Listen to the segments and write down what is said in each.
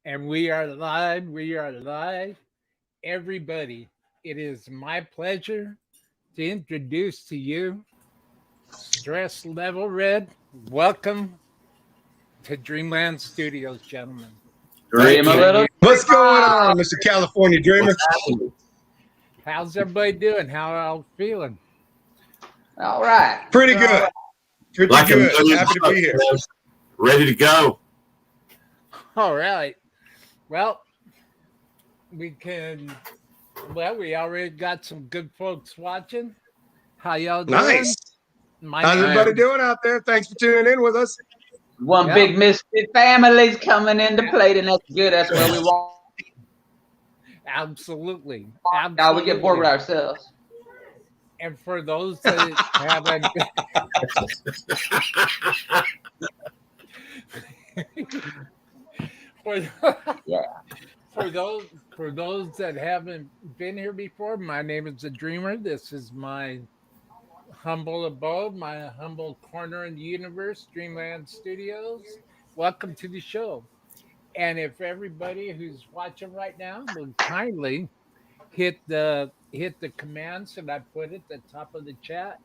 And we are live. We are live. Everybody, it is my pleasure to introduce to you Stress Level Red. Welcome to Dreamland Studios, gentlemen. Dream a little. What's going on, Mr. California Dreamer? How's everybody doing? How are y'all feeling? All right. Pretty good. Pretty Like good. Happy to be here. Ready to go. All right. Well, we already got some good folks watching. How y'all doing? Nice. How's everybody doing out there? Thanks for tuning in with us. One big misfit family's coming into play, and that's good. That's what we want. Absolutely. Now we get bored with ourselves. And for those that haven't, for those that haven't been here before, my name is the Dreamer. This is my humble abode, my humble corner in the universe, Dreamland Studios. Welcome to the show. And if everybody who's watching right now will kindly hit the commands that I put at the top of the chat,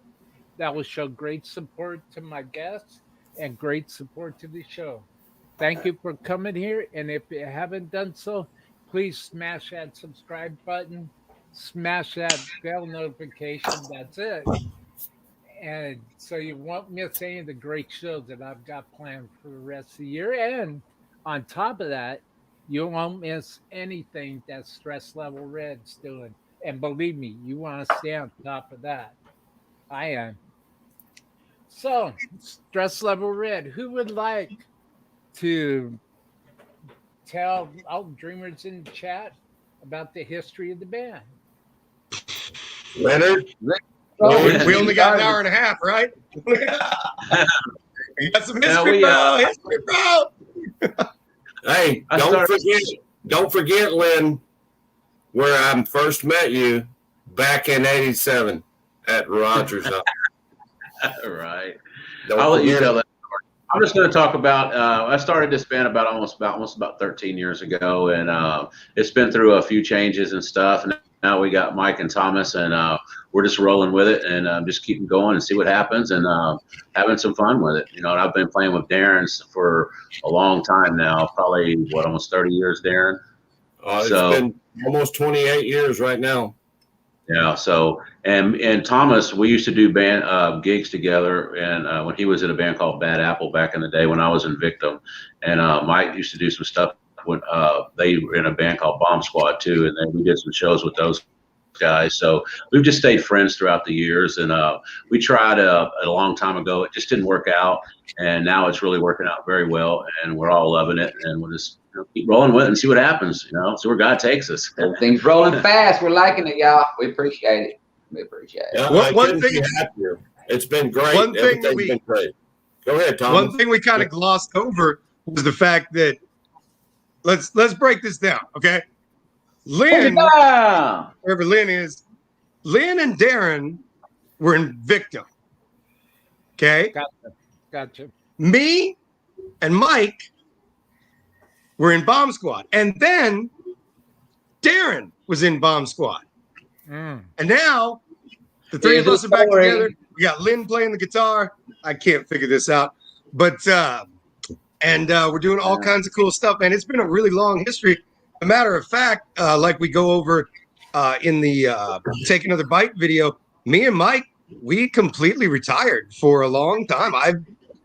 that will show great support to my guests and great support to the show. Thank you for coming here. And if you haven't done so, please smash that subscribe button, smash that bell notification. That's it. And so you won't miss any of the great shows that I've got planned for the rest of the year. And on top of that, you won't miss anything that Stress Level Red's doing. And believe me, you want to stay on top of that. I am. So, Stress Level Red, who would like to tell all dreamers in the chat about the history of the band? Leonard? We only got an hour and a half, right? We got some history, bro. Hey, don't forget, Lyn, where I first met you back in '87 at Rogers. Right. I'll let you tell that story. I'm just going to talk about. I started this band almost about 13 years ago, and it's been through a few changes and stuff. And now we got Mike and Thomas, and we're just rolling with it and just keeping going and see what happens and having some fun with it. You know, and I've been playing with Darren for a long time now, probably almost 30 years, Darren. It's been almost 28 years right now. Yeah. So and Thomas, we used to do band gigs together, and when he was in a band called Bad Apple back in the day when I was in Victim, and Mike used to do some stuff when they were in a band called Bomb Squad too, and then we did some shows with those guys. So we've just stayed friends throughout the years, and we tried a long time ago. It just didn't work out, and now it's really working out very well, and we're all loving it, and we'll just keep rolling with it and see what happens. See where God takes us. Everything's rolling fast. We're liking it, y'all. We appreciate it. Yeah, one thing, it's been great. Everything's been great. Go ahead, Tom. One thing we kind of glossed over was the fact that let's break this down, okay? Lyn, wherever Lyn is, Lyn and Darren were in Victim. Okay? Gotcha. Me and Mike were in Bomb Squad. And then Darren was in Bomb Squad. And now the three of us are back together. We got Lyn playing the guitar. I can't figure this out. But we're doing all kinds of cool stuff, man. It's been a really long history. As a matter of fact, like we go over in the Take Another Bite video, me and Mike, we completely retired for a long time. I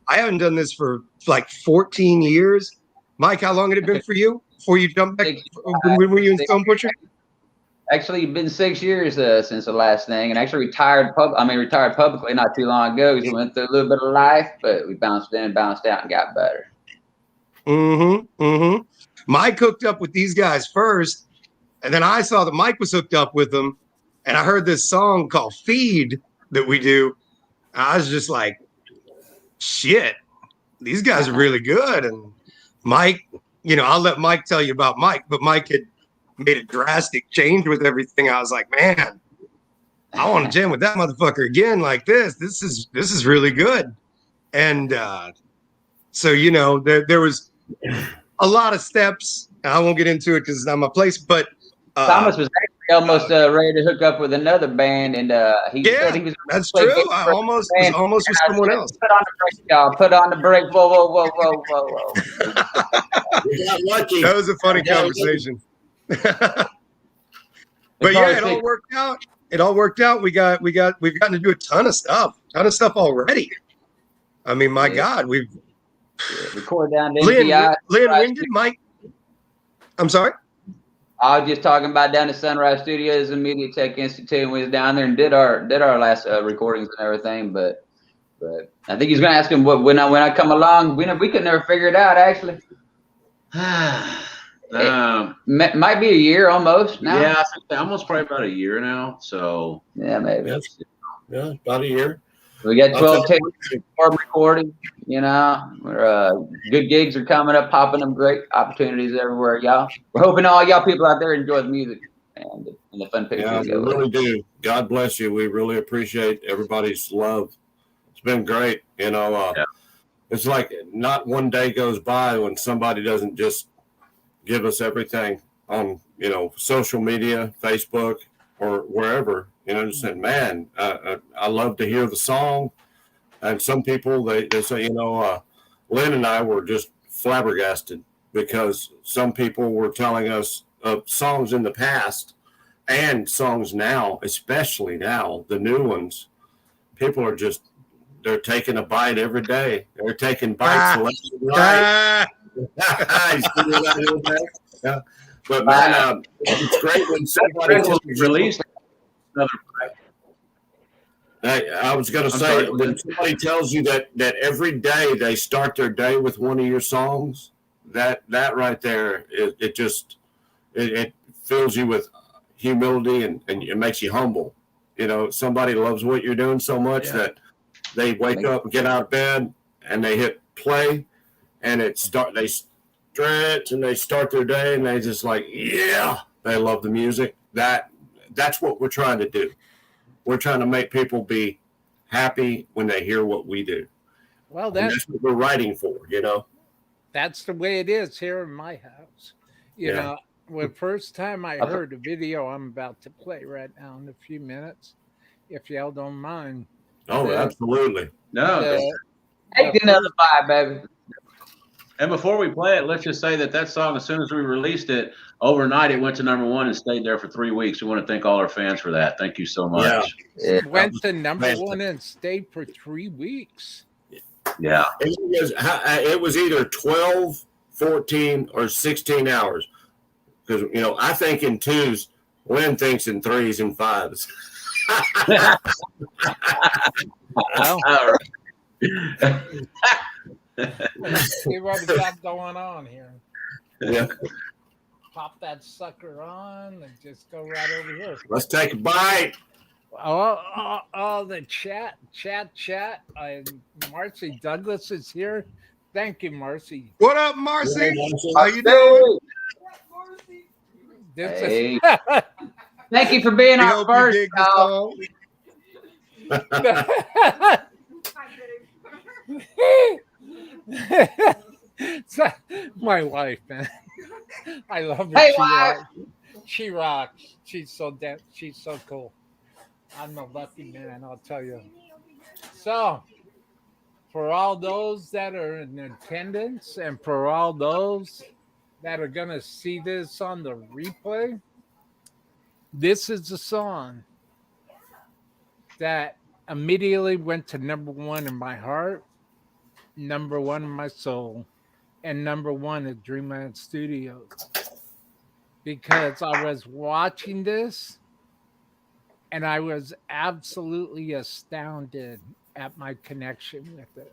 haven't done this for like 14 years. Mike, how long had it been for you before you jumped back? When were you in Stone Butcher? Actually, it's been 6 years since the last thing, and actually retired publicly not too long ago because we went through a little bit of life, but we bounced in, bounced out, and got better. Mike hooked up with these guys first, and then I saw that Mike was hooked up with them, and I heard this song called Feed that we do. I was just like, shit, these guys are really good. And Mike, I'll let Mike tell you about Mike, but Mike had made a drastic change with everything. I was like, man, I want to jam with that motherfucker again like this. This is really good. And so, there was a lot of steps I won't get into it because it's not my place. But Thomas was actually almost ready to hook up with another band, and he said he was. That's true. I almost with someone else. Put on the brake, y'all. Put on the brake. Whoa, whoa, whoa, whoa, whoa, whoa. We got lucky. That was a funny conversation. But yeah, it all worked out. It all worked out. We've gotten to do a ton of stuff already. I mean, my God, we've record down to Lyn, when did Mike? I'm sorry. I was just talking about down to Sunrise Studios and Media Tech Institute. We was down there and did our last recordings and everything. But I think he's gonna ask him when I come along. We could never figure it out actually. Might be a year almost now. Yeah, I think almost probably about a year now. So yeah, maybe. Yeah, about a year. We got 12 tapes recording. You know, good gigs are coming up, popping up, great opportunities everywhere, y'all. We're hoping all y'all people out there enjoy the music and the fun pictures. Yeah, we really do. God bless you. We really appreciate everybody's love. It's been great. You know, it's like not one day goes by when somebody doesn't just give us everything on, you know, social media, Facebook, or wherever. You know, just said, man, I love to hear the song. And some people, they say, you know, Lyn and I were just flabbergasted because some people were telling us of songs in the past and songs now, especially now, the new ones. People are just, they're taking a bite every day. They're taking bites left and right. Yeah. But man, it's great when somebody released another. I was going to say, when somebody tells you that every day they start their day with one of your songs, that right there, it fills you with humility and it makes you humble. You know, somebody loves what you're doing so much that they wake up and get out of bed and they hit play and they stretch and they start their day and they just like, they love the music. That's what we're trying to do. We're trying to make people be happy when they hear what we do. Well, that's what we're writing for, you know. That's the way it is here in my house. You know, the first time I heard the video I'm about to play right now in a few minutes, if y'all don't mind. Oh, absolutely. No. Take another 5, baby. And before we play it, let's just say that song, as soon as we released it, overnight it went to #1 and stayed there for 3 weeks. We want to thank all our fans for that. Thank you so much. It went to #1 and stayed for 3 weeks. Yeah. It was either 12, 14, or 16 hours. Because, you know, I think in 2s, Lyn thinks in 3s and 5s. Well, see what we got going on here. Yeah. Pop that sucker on and just go right over here. Let's take a bite. Oh, the chat. Marcy Douglas is here. Thank you, Marcy. What up, Marcy? How you doing? Hey. Thank you for being our first. My wife, man. I love her. Hey, wife. She rocks. She's so cool. I'm a lucky man, I'll tell you. So, for all those that are in attendance and for all those that are going to see this on the replay, this is a song that immediately went to #1 in my heart, #1 in my soul, and #1 at Dreamland Studios. Because I was watching this and I was absolutely astounded at my connection with it.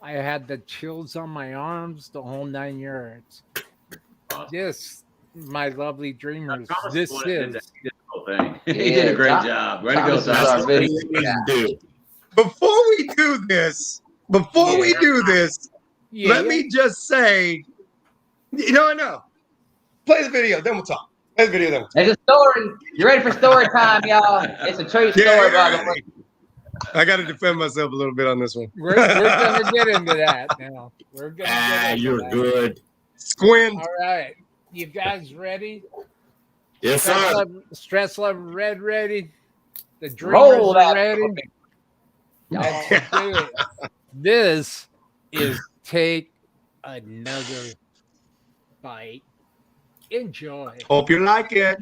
I had the chills on my arms, the whole 9 yards. This, my lovely dreamers, this is. He did a great job. Way to go, Thomas. Before we do this, let me just say, no. Play the video, then we'll talk. Play the video, then we'll talk. There's a story. You ready for story time, y'all? It's a true story, by the way. I got to defend myself a little bit on this one. We're going to get into that now. We're going to get into you're that. good. Squint. All right. You guys ready? Yes, sir. Stress Level Red ready? The Roll Dreamers are that ready? puppy. Let's do it. This is Take Another Bite. Enjoy. Hope you like it.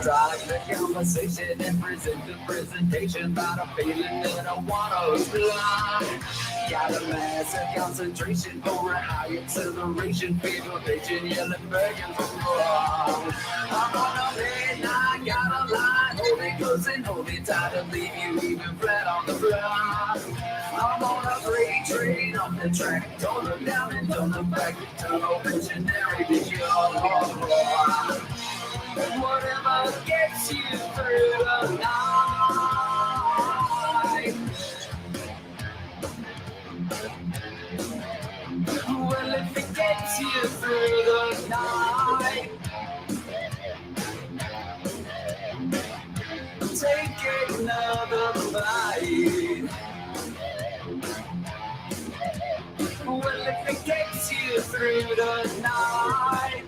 Strike the conversation and present the presentation about a feeling that I want to fly. Got a massive concentration for a high acceleration, fever vision, yelling, begging for more. I'm on a midnight, got a line, hold it close and hold it tight to leave you even flat on the floor. I'm on a freight train on the track, don't look down and don't look back, tunnel visionary vision. Whatever gets you through the night. Well, if it gets you through the night, take another bite. Well, if it gets you through the night,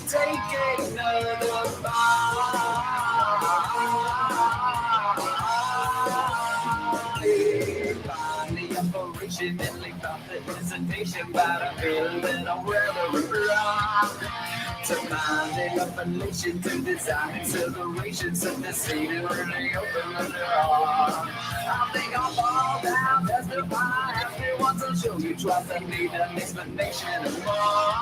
take another bite. Find the operation and leave out the hesitation about a feeling that I'm rather wrong. To find the revelation, to design acceleration, set the scene and really open the door. I think I'll fall down, testify, ask me once, I'll show you twice, I need an explanation and more.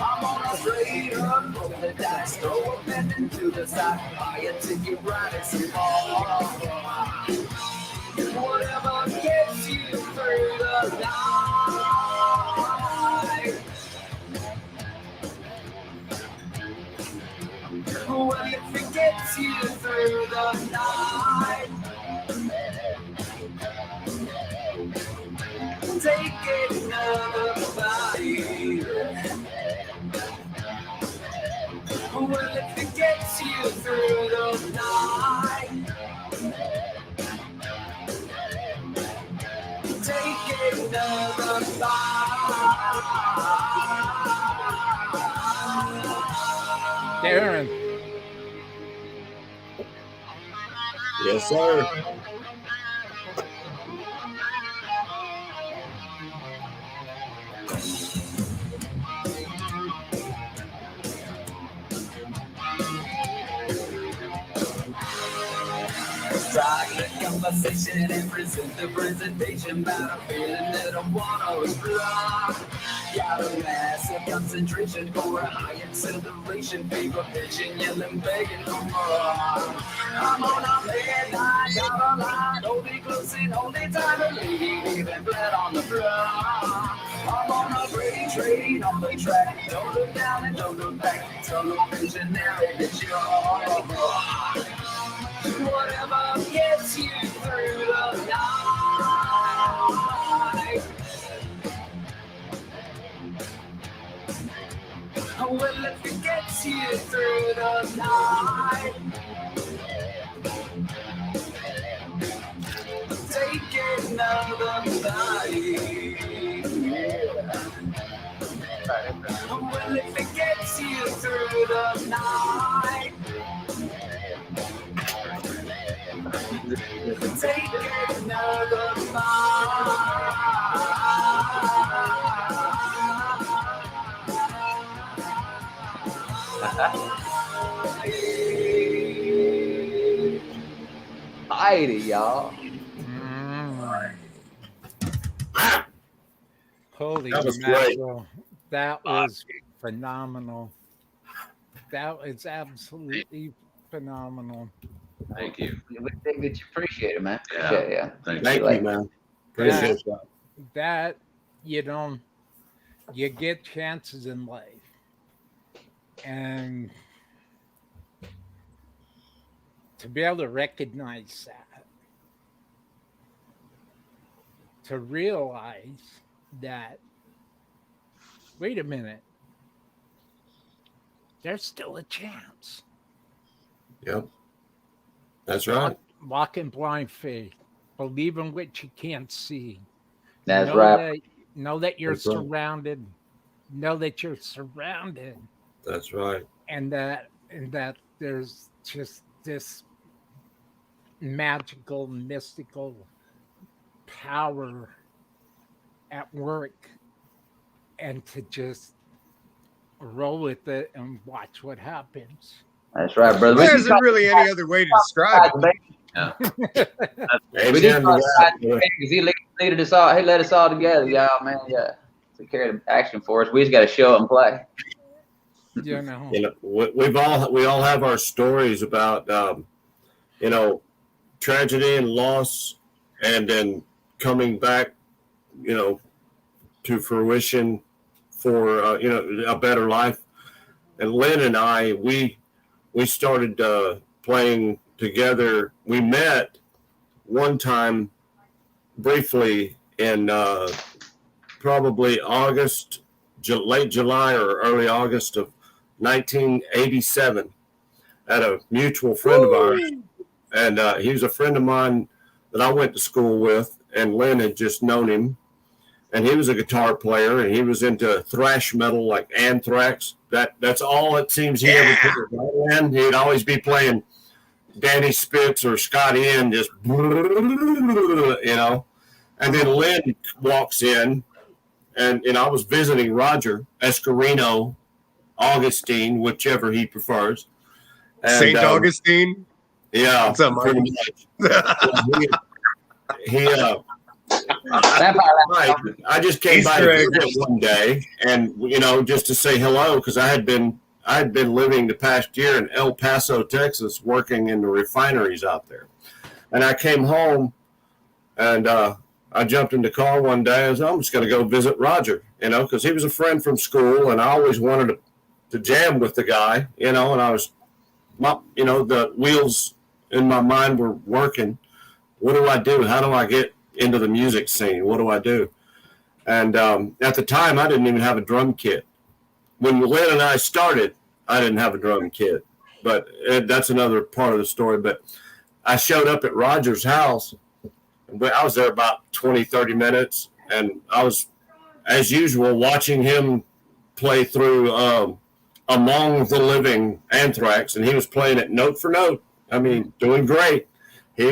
I'm on a straight up, roll the dice, throw a pen into the side, buy a ticket, ride it some more. Whatever gets you through the night. Well, if it gets you through the night, take another bite. Well, if it gets you through the night, take another bite. Darren. Yes, sir. Strike the conversation and present the presentation about a feeling that I want to explore. Got a massive concentration for a high acceleration, fever pitching, yelling, begging for more. I'm on a midnight, got a line, hold it close and hold it tight, and leave even flat on the floor. I'm on a freight train on the track, don't look down and don't look back, tunnel visionary that you're. Whatever gets you through the night. Well, if it gets you through the night, take another bite. Well, if it gets you through the night, take another Heidi, y'all. Holy That was mackerel. That was phenomenal. That was absolutely phenomenal. Thank you. We think that you appreciate it, man. Yeah. Appreciate it, yeah. Thank Thank you, man. Appreciate that. That, you know, you get chances in life. And to be able to recognize that, to realize that, wait a minute, there's still a chance. Yep. That's right. Walk in blind faith. Believe in what you can't see. That's right. Know that you're That's right. surrounded. Know that you're surrounded. That's right. And that there's just this magical, mystical power at work, and to just roll with it and watch what happens. That's right, brother. There isn't really any other way to describe it. Yeah. We just he leaded us all. He led us all together, y'all, man. Yeah, to carry the action for us. We just got to show up and play. You know, we all have our stories about tragedy and loss, and then coming back, to fruition for a better life. And Lyn and I, we started playing together. We met one time briefly in probably late July or early August of 1987 at a mutual friend of ours. And he was a friend of mine that I went to school with, and Lyn had just known him. And he was a guitar player, and he was into thrash metal like Anthrax. That's all it seems he ever played. And he'd always be playing Danny Spitz or Scott Ian, just, And then Lyn walks in, and I was visiting Roger Escarino, Augustine, whichever he prefers. And, St. Augustine? Yeah. What's up, Mike? pretty much. I just came by to visit one day, and just to say hello, because I had been living the past year in El Paso, Texas, working in the refineries out there. And I came home, and I jumped in the car one day. I was, I'm just going to go visit Roger, because he was a friend from school, and I always wanted to jam with the guy, and I was, the wheels in my mind were working. What do I do? How do I get into the music scene? What do I do? And at the time, I didn't even have a drum kit. When Lyn and I started, I didn't have a drum kit, but that's another part of the story. But I showed up at Roger's house. I was there about 20, 30 minutes, and I was, as usual, watching him play through Among the Living Anthrax, and he was playing it note for note. I mean, doing great. He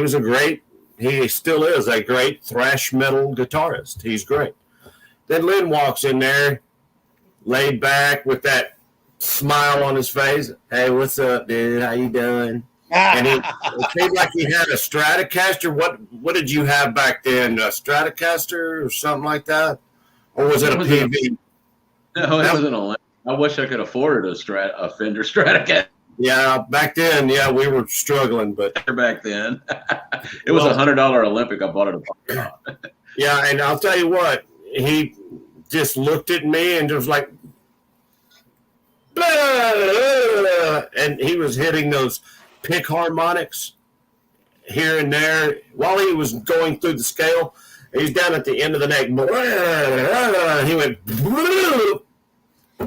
still is a great thrash metal guitarist. He's great. Then Lyn walks in there, laid back with that smile on his face. Hey, what's up, dude? How you doing? And it seemed like he had a Stratocaster. What did you have back then? A Stratocaster or something like that? Or was it a PV? No, it wasn't a. I wish I could afford a Fender Stratocaster. Yeah, back then, we were struggling, but back then, it was $100 Olympic. I bought it at yeah, and I'll tell you what, he just looked at me and just like, blah, blah, blah, and he was hitting those pick harmonics here and there while he was going through the scale. He's down at the end of the neck. He went,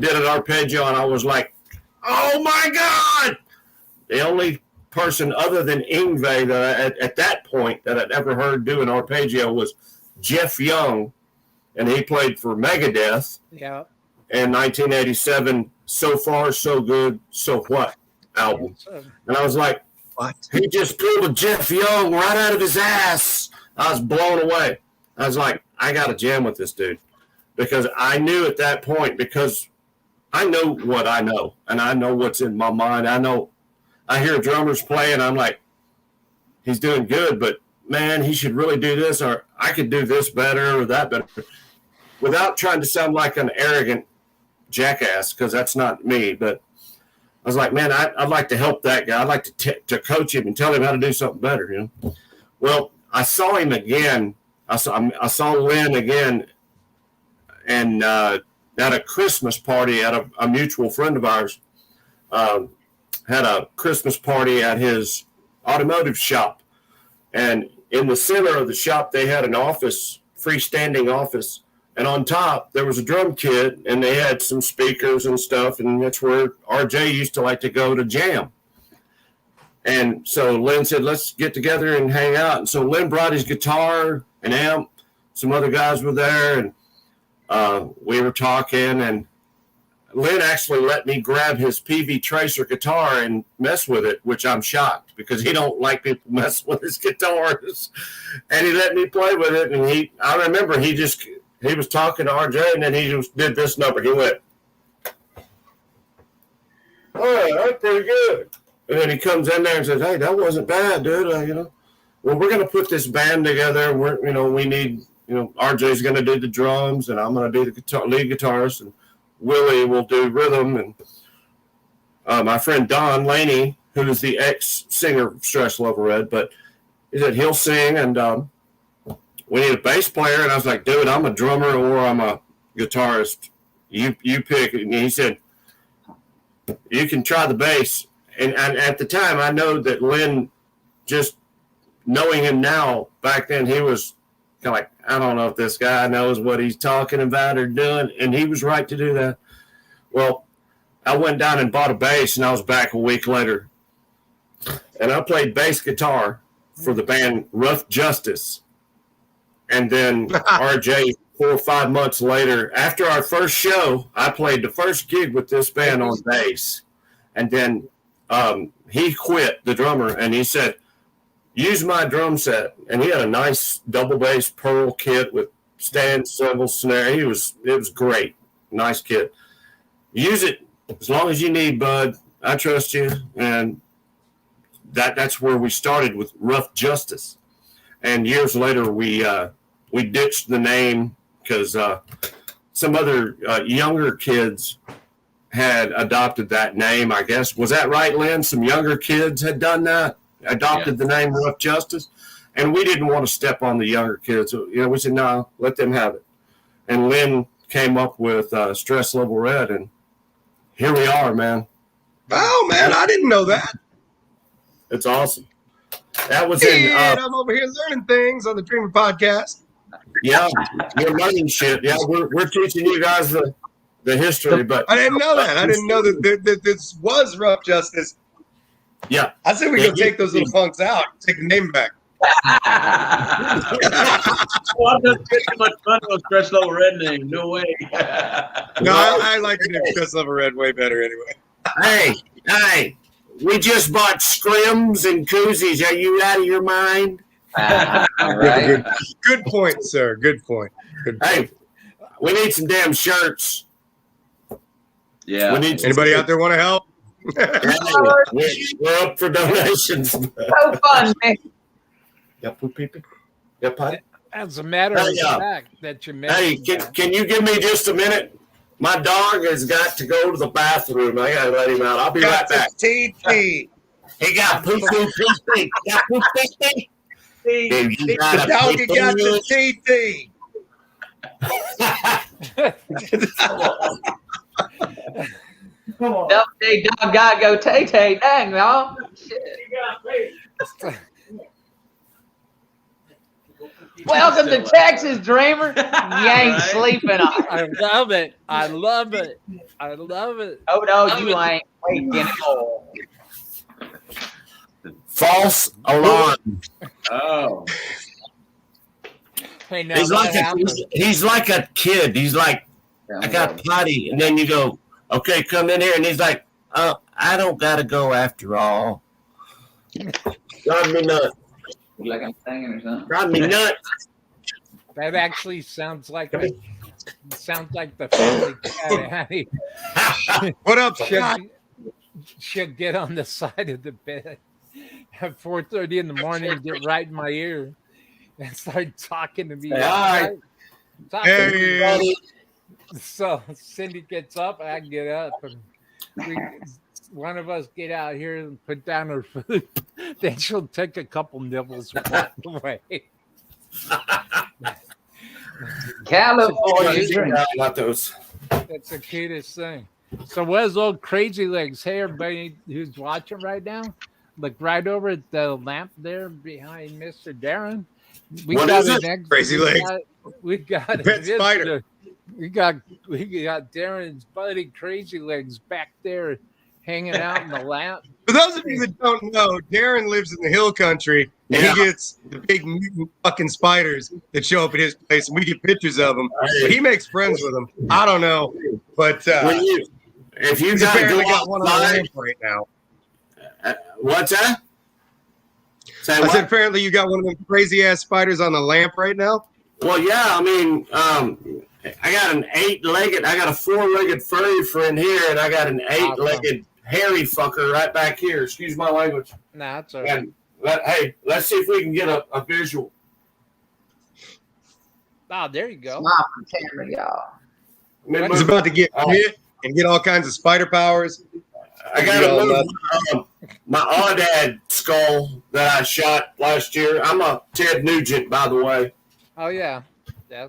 did an arpeggio, and I was like, oh my God! The only person other than Yngwie that at that point that I'd ever heard do an arpeggio was Jeff Young, and he played for Megadeth. Yeah. In 1987, So Far, So Good, So What album. And I was like, what? He just pulled a Jeff Young right out of his ass. I was blown away. I was like, I got to jam with this dude. Because I knew at that point, because I know what I know, and I know what's in my mind. I hear drummers play, and I'm like, he's doing good, but man, he should really do this, or I could do this better or that better, without trying to sound like an arrogant jackass, because that's not me. But I was like, man, I'd like to help that guy. I'd like to coach him and tell him how to do something better, you know. Well, I saw him again. I saw Lyn again, and at a Christmas party at a mutual friend of ours. Had a Christmas party at his automotive shop, and in the center of the shop they had an office, freestanding office, and on top there was a drum kit, and they had some speakers and stuff, and that's where RJ used to like to go to jam. And so Lyn said, let's get together and hang out. And so Lyn brought his guitar and amp. Some other guys were there, and we were talking, and Lyn actually let me grab his PV Tracer guitar and mess with it, which I'm shocked because he don't like people messing with his guitars. And he let me play with it. And I remember he was talking to RJ, and then he just did this number. He went, "Oh, that's pretty good." And then he comes in there and says, "Hey, that wasn't bad, dude. You know, well, we're going to put this band together. And we need, RJ's going to do the drums, and I'm going to be the lead guitarist, and Willie will do rhythm." And my friend Don Laney, who is the ex-singer of Stress Level Red, but he said he'll sing, and we need a bass player. And I was like, dude, I'm a drummer or I'm a guitarist. You pick. And he said, you can try the bass. And at the time, I know that Lyn, just knowing him now, back then he was kind of like, I don't know if this guy knows what he's talking about or doing. And he was right to do that. Well, I went down and bought a bass, and I was back a week later. And I played bass guitar for the band Rough Justice. And then RJ, 4 or 5 months later, after our first show, I played the first gig with this band on bass. And then he quit, the drummer, and he said, use my drum set. And he had a nice double bass Pearl kit with stand, cymbal, snare. It was great. Nice kit. Use it as long as you need, bud. I trust you. And that's where we started with Rough Justice. And years later, we ditched the name because some other younger kids had adopted that name, I guess. Was that right, Lyn? Some younger kids had done that, adopted the name Rough Justice. And we didn't want to step on the younger kids. So, we said, no, let them have it. And Lyn came up with Stress Level Red, and here we are, man. Oh, man, I didn't know that. It's awesome. That was I'm over here learning things on the Dreamer podcast. Yeah, you're learning shit. Yeah, we're teaching you guys the history, but I didn't know that. I didn't know that this was Rough Justice. Yeah. I said we go take those little funks out, take the name back. Well, I'm just getting too much fun with Stress Level Red name. No way. No, I like the name Stress Level Red way better anyway. Hey, we just bought scrims and koozies. Are you out of your mind? Right. Good point, sir. Good point. Hey, we need some damn shirts. Yeah. We need Anybody out there want to help? We're up for donations. So fun, man. Yeah, poop people. Yeah, potty. As a matter of fact, that you mentioned. Hey, can you give me just a minute? My dog has got to go to the bathroom. I gotta let him out. I'll be right back. TT. He got poo poo pee. Got poo pee. The doggy got the TT. Come on. Double D dog gotta go Tay. Dang, y'all. Welcome to Texas, Dreamer. You ain't sleeping on. I love it. I love it. I love it. Oh no, you ain't waking up. False alarm. Oh. Hey, now He's that like a kid. He's like, I got potty, and then you go, okay, come in here, and he's like, I don't gotta go after all. Drive me nuts. Like I'm singing or something. Drive me nuts. That actually sounds like the family cat. What up, Scott? She'll get on the side of the bed at 4:30 in the morning, get right in my ear, and start talking to me. Hi. Hey. So Cindy gets up, I get up, and we one of us get out here and put down her food, then she'll take a couple nibbles and walk away. California drink. Not those. That's the cutest thing. So where's old Crazy Legs? Hey, everybody who's watching right now, look right over at the lamp there behind Mr. Darren. We What got is an it? Crazy Legs. We got a Pet spider. visitor. We got Darren's buddy Crazy Legs back there hanging out in the lamp. For those of you that don't know, Darren lives in the hill country, and he gets the big mutant fucking spiders that show up at his place, and we get pictures of them. But he makes friends with them. I don't know, but if you he's gotta apparently go got one on the outside- lamp right now. What's that? Say I what? said apparently you got one of them crazy ass spiders on the lamp right now. Well, yeah. I mean, I got an 8-legged. I got a 4-legged furry friend here, and I got an 8-legged hairy fucker right back here. Excuse my language. Nah, that's all right. And hey, let's see if we can get a visual. Oh, there you go. Smile for the camera, y'all. Let me He's move- about to get hit and get all kinds of spider powers. I got to move my Audad skull that I shot last year. I'm a Ted Nugent, by the way. Oh yeah. Yeah.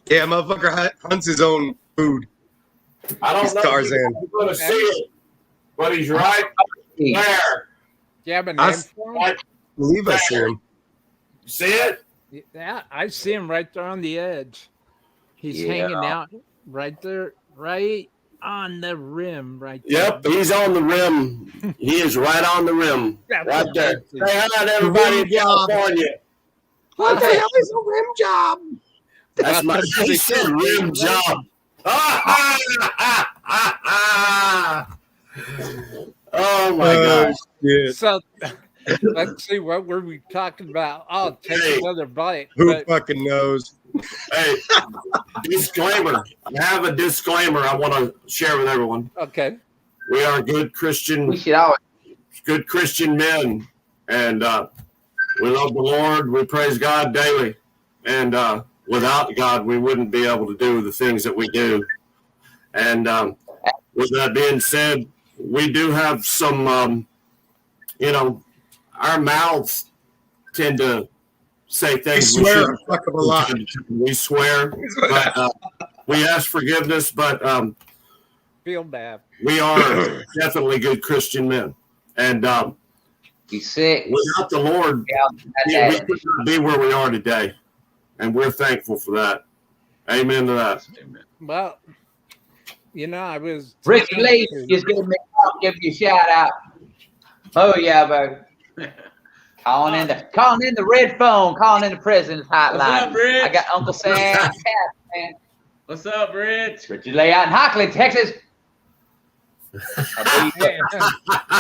Yeah, motherfucker hunts his own food. I don't He's know Tarzan. if you're going to see it, but he's right there. Do you have a I name s- for him? I believe I see him. See it? Yeah, I see him right there on the edge. He's Yeah. hanging out right there, right on the rim, right there. Yep, he's on the rim. He is right on the rim, That's right there. amazing. Say hi to everybody in Rim job. California. What the hell is a rim job? That's my he said rim job. Ah, ah, ah, ah, ah. Oh my gosh. Yeah. So let's see, what were we talking about? I'll take Hey. another bite. Who But fucking knows? Hey, disclaimer. I have a disclaimer I want to share with everyone. okay. We are good We Christian should always. men, and we love the Lord. We praise God daily, and without God, we wouldn't be able to do the things that we do. And with that being said, we do have some, our mouths tend to say We things. swear a shouldn't. fuck of a lot. We swear, but we ask forgiveness, but Feel bad. we are definitely good Christian men. And He's sick. without the Lord, we could not be where we are today. And we're thankful for that. Amen to that. Well, I was Ricky Lee just give you a shout out. Oh yeah, bro. Calling in the red phone, calling in the president's hotline. What's up, Rich? I got Uncle Sam, Cat, man. What's up, Rich? Richard Lee out in Hockley, Texas.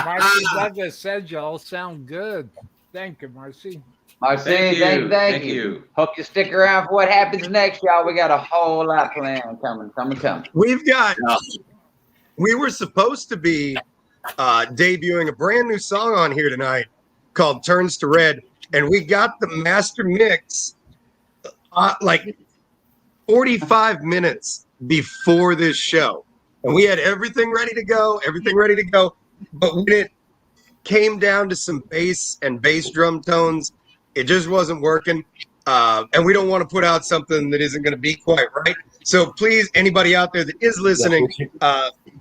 Marcy Douglas said y'all sound good. Thank you, Marcy. Marcy, thank you. Hope you stick around for what happens next, y'all. We got a whole lot planned coming. We've got. We were supposed to be debuting a brand new song on here tonight called "Turns to Red," and we got the master mix like 45 minutes before this show, and we had everything ready to go. But when it came down to some bass and bass drum tones, it just wasn't working. And we don't want to put out something that isn't going to be quite right. So please, anybody out there that is listening,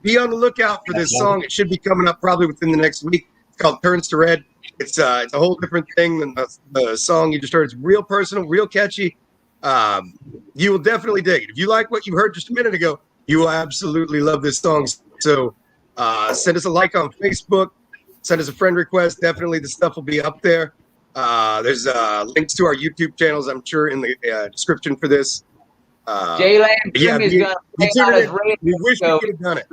be on the lookout for this song. It should be coming up probably within the next week. It's called "Turns to Red." It's a whole different thing than the song you just heard. It's real personal, real catchy. You will definitely dig it. If you like what you heard just a minute ago, you will absolutely love this song. So send us a like on Facebook. Send us a friend request. Definitely the stuff will be up there. There's links to our YouTube channels, I'm sure, in the description for this. Jayland Yeah, is we- going to we play on his we radio wish we show. could have done it.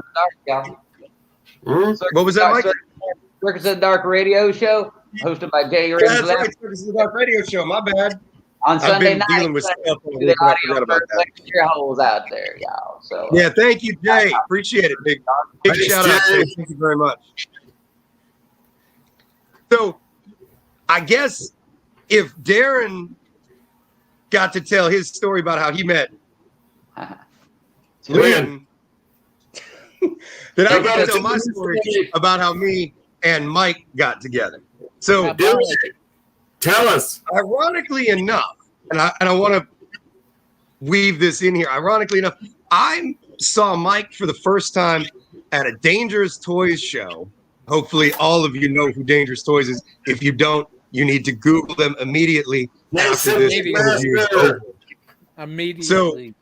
Circus What was that, Mike? Circus of the Dark radio show hosted by Jay Yeah, Ring that's right. This is our radio show. My bad. on I've Sunday been night. dealing with stuff all The week, and I forgot audio about for that. your holes out there, y'all. So Yeah, thank you, Jay. Appreciate it. Big Thanks, shout out, Jay. Jay. Thank you very much. So, I guess if Darren got to tell his story about how he met Lyn, Then I'm going to tell my story about how me and Mike got together. So, tell us. Ironically enough, and I want to weave this in here. Ironically enough, I saw Mike for the first time at a Dangerous Toys show. Hopefully, all of you know who Dangerous Toys is. If you don't, you need to Google them immediately after this interview is over. Immediately. So,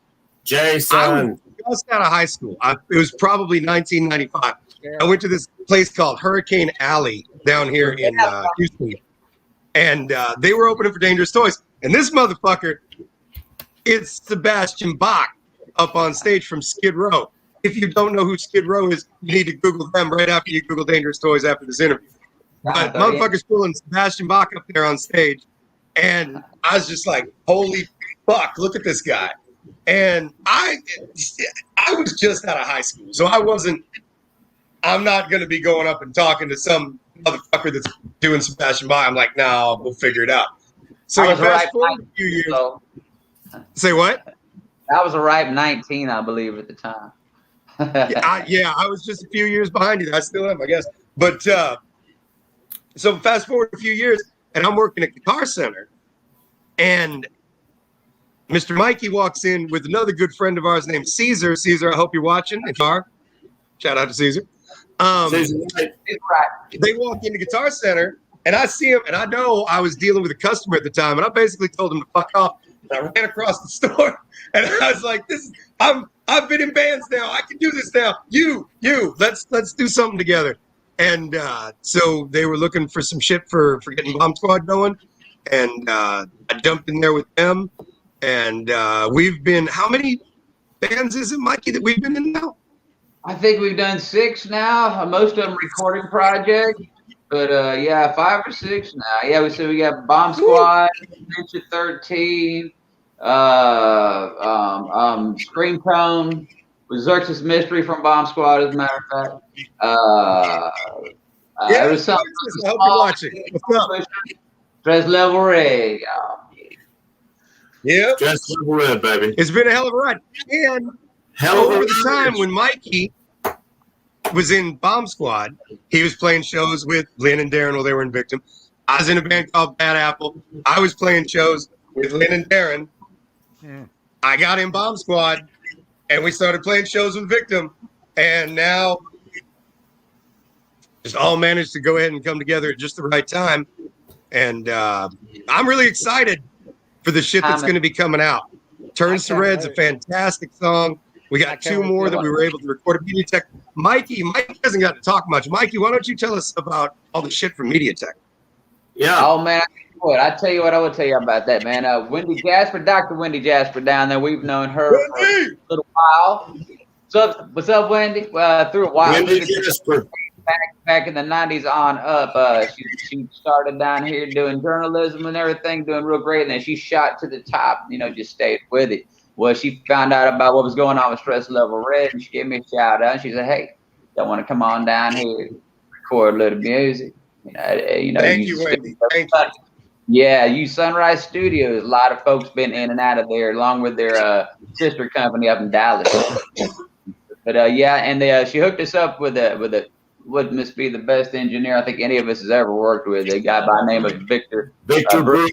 Jason, I was just out of high school. It was probably 1995. I went to this place called Hurricane Alley down here in Houston, and they were opening for Dangerous Toys. And this motherfucker, it's Sebastian Bach up on stage from Skid Row. If you don't know who Skid Row is, you need to Google them right after you Google Dangerous Toys after this interview. But motherfucker's pulling Sebastian Bach up there on stage, and I was just like, holy fuck, look at this guy. And I was just out of high school, so I'm not going to be going up and talking to some motherfucker that's doing Sebastian Bach. I'm like, no, we'll figure it out. So you fast forward a few years. So. Say what? I was a ripe 19, I believe, at the time. I was just a few years behind you. I still am, I guess. But so fast forward a few years, and I'm working at Guitar Center, and Mr. Mikey walks in with another good friend of ours named Caesar. Caesar, I hope you're watching. Guitar. Shout out to Caesar. They walk into Guitar Center, and I see him, and I know I was dealing with a customer at the time, and I basically told him to fuck off. And I ran across the store, and I was like, I've been in bands now. I can do this now. You, let's do something together. And so they were looking for some shit for getting Bomb Squad going. And I jumped in there with them. And we've been, how many bands is it, Mikey, that we've been in now? I think we've done 6 now. Most of them recording projects. But 5 or 6 now. Yeah, we got Bomb Squad, Ninja 13, Scream Tone, Xerxes Mystery from Bomb Squad, as a matter of fact. There was something. I hope you're watching. What's up? Stress Level Red. Yeah. Stress Level Red, baby. It's been a hell of a ride. And over the time when Mikey was in Bomb Squad, he was playing shows with Lyn and Darren while they were in Victim. I was in a band called Bad Apple. I was playing shows with Lyn and Darren. I got in Bomb Squad, and we started playing shows with Victim. And now just all managed to go ahead and come together at just the right time. And I'm really excited for the shit that's going to be coming out. Turns to Red's a fantastic song. We got 2 more that we were able to record at MediaTek. Mikey hasn't got to talk much. Mikey, why don't you tell us about all the shit from MediaTek? Yeah. Oh, man. I tell you what I would tell you about that, man. Dr. Wendy Jasper down there, we've known her for a little while. What's up, Wendy? Well, through a while. Wendy Jasper. Back in the 90s on up, she started down here doing journalism and everything, doing real great. And then she shot to the top, just stayed with it. Well, she found out about what was going on with Stress Level Red, and she gave me a shout out. She said, "Hey, don't want to come on down here, record a little music." Thank you, Wendy. Thank you. Yeah, Sunrise Studios. A lot of folks been in and out of there, along with their sister company up in Dallas. But she hooked us up with what must be the best engineer I think any of us has ever worked with. A guy by the name of Victor Brewer.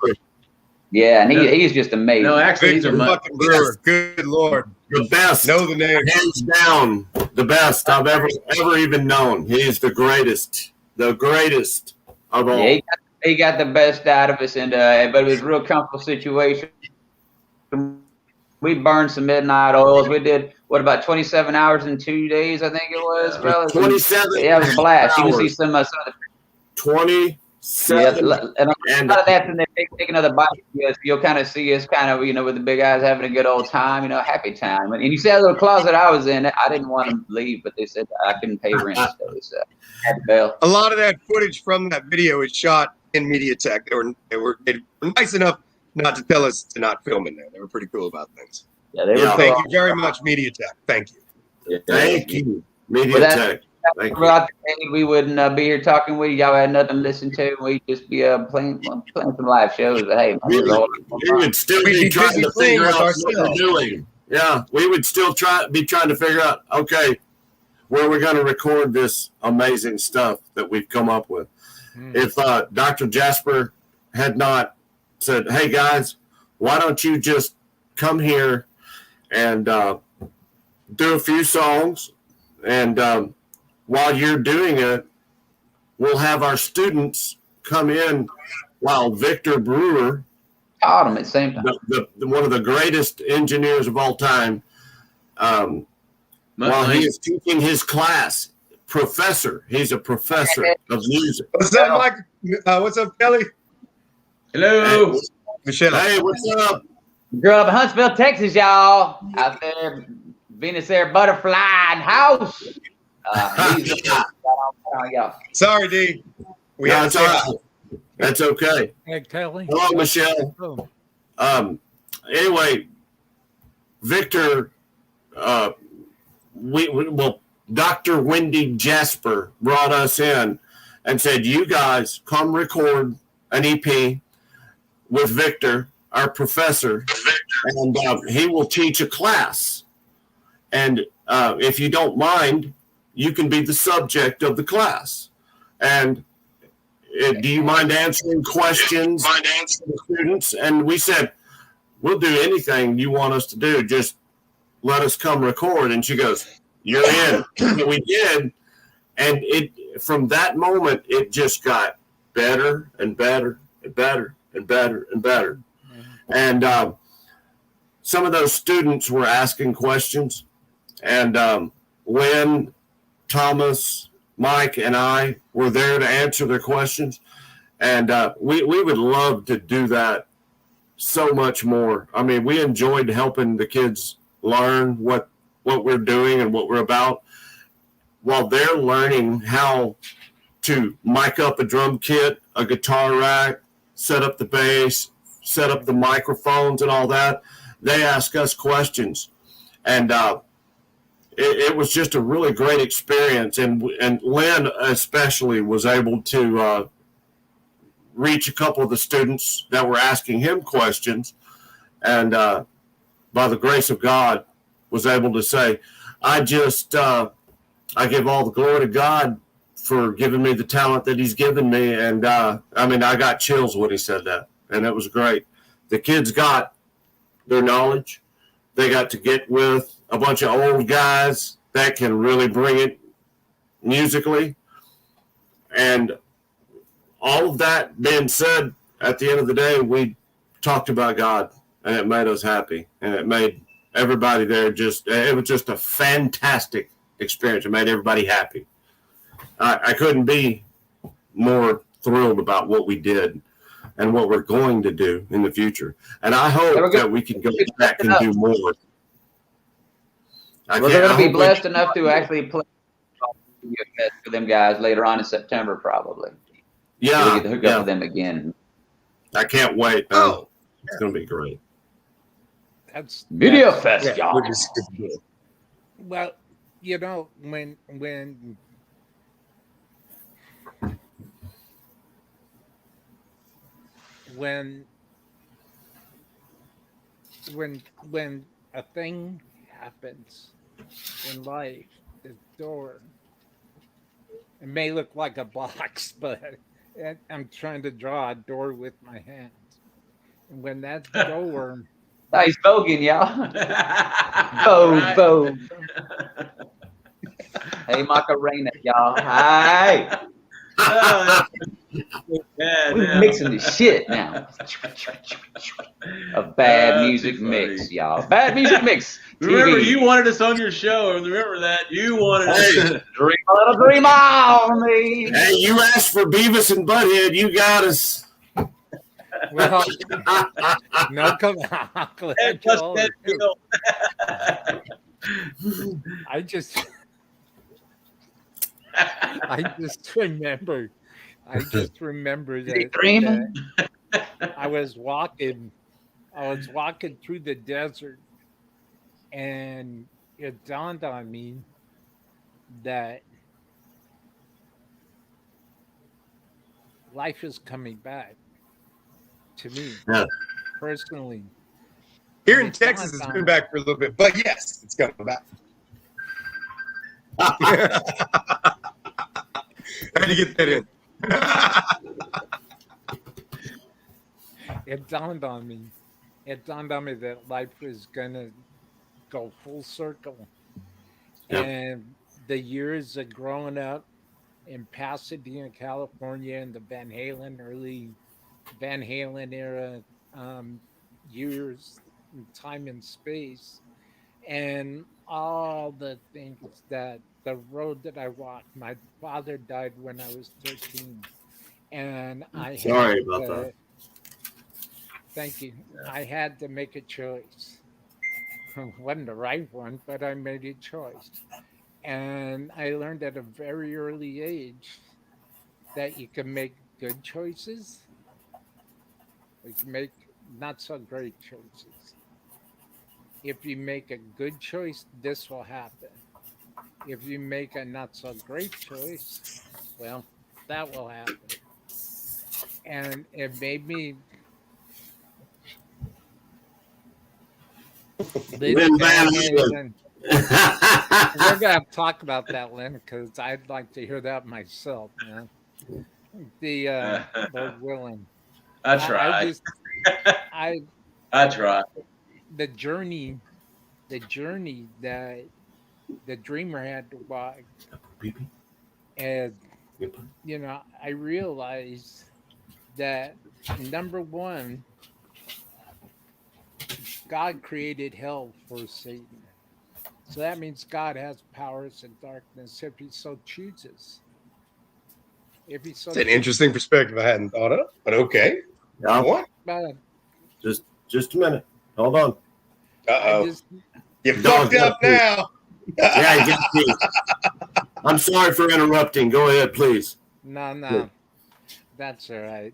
Yeah, and he's just amazing. No, actually, he's a fucking Brewer. Good Lord. The best. Know the name. Hands down, the best I've ever even known. He's the greatest of all. Yeah, he got the best out of us, and but it was a real comfortable situation. We burned some midnight oils. We did, about 27 hours in 2 days, I think it was. 27 Yeah, it was a blast. You can see some of the 27. And a lot of that's in there. Take another bite. Yes, you'll kind of see us with the big guys having a good old time, happy time. And you see that little closet I was in, I didn't want to leave, but they said I couldn't pay rent, so I had to bail. A lot of that footage from that video is shot in MediaTek. They were nice enough not to tell us to not film in there. They were pretty cool about things. Yeah, they were. Thank you very much, MediaTek. Thank you. Thank you, MediaTek. We wouldn't be here talking with you. Y'all had nothing to listen to. We'd just be playing some live shows. But hey, we would still be trying to figure out what we're doing. Yeah, we would still be trying to figure out, okay, where we're going to record this amazing stuff that we've come up with. If Dr. Jasper had not said, hey, guys, why don't you just come here and do a few songs, and while you're doing it, we'll have our students come in while Victor Brewer, Taught him at the same time. one of the greatest engineers of all time, while he is teaching his class, he's a professor of music. What's up, Mike? What's up, Kelly? Hello. Hey, Michelle. Hey, what's up? Grew up in Huntsville, Texas, y'all. Out there, Venus Air Butterfly House. He's y'all. Sorry, D. That's all right. That's okay. Hey, Kelly. Hello, Michelle. Oh. Anyway, Victor, Dr. Wendy Jasper brought us in and said, you guys come record an EP with Victor, our professor, and he will teach a class. And if you don't mind, you can be the subject of the class. And do you mind answering questions for the students? And we said, we'll do anything you want us to do. Just let us come record. And she goes, you're in. And we did. And from that moment, it just got better and better and better and better and better. And some of those students were asking questions. And Lyn, Thomas, Mike, and I were there to answer their questions. And we would love to do that so much more. I mean, we enjoyed helping the kids learn what we're doing and what we're about, while they're learning how to mic up a drum kit, a guitar rack, set up the bass, set up the microphones and all that. They ask us questions. And it was just a really great experience. And Lyn especially was able to reach a couple of the students that were asking him questions. And by the grace of God, was able to say, I give all the glory to God for giving me the talent that he's given me. And I got chills when he said that. And it was great. The kids got their knowledge. They got to get with a bunch of old guys that can really bring it musically. And all of that being said, at the end of the day, we talked about God, and it made us happy. And it made everybody there it was just a fantastic experience. It made everybody happy. I couldn't be more thrilled about what we did and what we're going to do in the future. And I hope that we can go back and do more. We're going to be blessed enough to actually play for them guys later on in September, probably. Yeah. We'll get to hook up with them again. I can't wait. Oh, it's going to be great. That's Video Fest, y'all. Well, you know, when a thing happens in life, the door, it may look like a box, but I'm trying to draw a door with my hands. And when that door, Nice voguing, y'all. Vogue. Hey, Macarena, y'all. Hi. We're mixing the shit now. A bad music mix, y'all. Bad music mix. Remember, TV. you wanted us on your show. Remember that. You wanted us to Dream a little dream on me. Hey, you asked for Beavis and Butthead. You got us. well, no, come on. and plus that deal. I just remember that I was walking through the desert, and it dawned on me that life is coming back to me personally. Here in Texas, it's been back for a little bit, but yes, it's coming back. How'd you get that in? It dawned on me. It dawned on me that life was gonna go full circle. Yep. And the years of growing up in Pasadena, California, in the early Van Halen era years, time and space, and all the things that the road that I walked. My father died when I was 13, and I Sorry had about to, that. Thank you. I had to make a choice. It wasn't the right one, but I made a choice. And I learned at a very early age that you can make good choices, you can make not so great choices. If you make a good choice, this will happen. If you make a not so great choice, well, that will happen. And it made me Lyn Van Lyn. Halen. We're gonna have to talk about that, Lyn, because I'd like to hear that myself, man. The Lord willing. I I tried. just I I tried. the journey that the dreamer had to walk, and you know, I realized that number one, God created hell for Satan. So that means God has powers in darkness if he so chooses. If he so It's an interesting perspective I hadn't thought of, but okay. Yeah, What? just a minute. Hold on. Uh-oh. You fucked up now. Yeah, I got you. I'm sorry for interrupting. Go ahead, please. No, that's all right.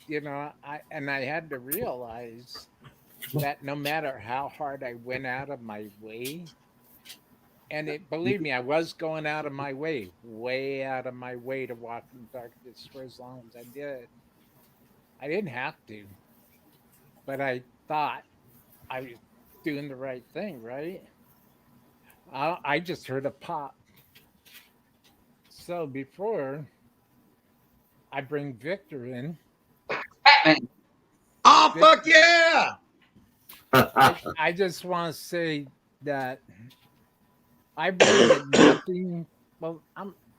You know, I had to realize that no matter how hard I went out of my way, and believe me, I was going out of my way, way out of my way to walk in darkness for as long as I did. I didn't have to, but I thought I was doing the right thing, right? I just heard a pop. So before I bring Victor in, Batman. Oh, fuck yeah. I just want to say that I believe that nothing. Well,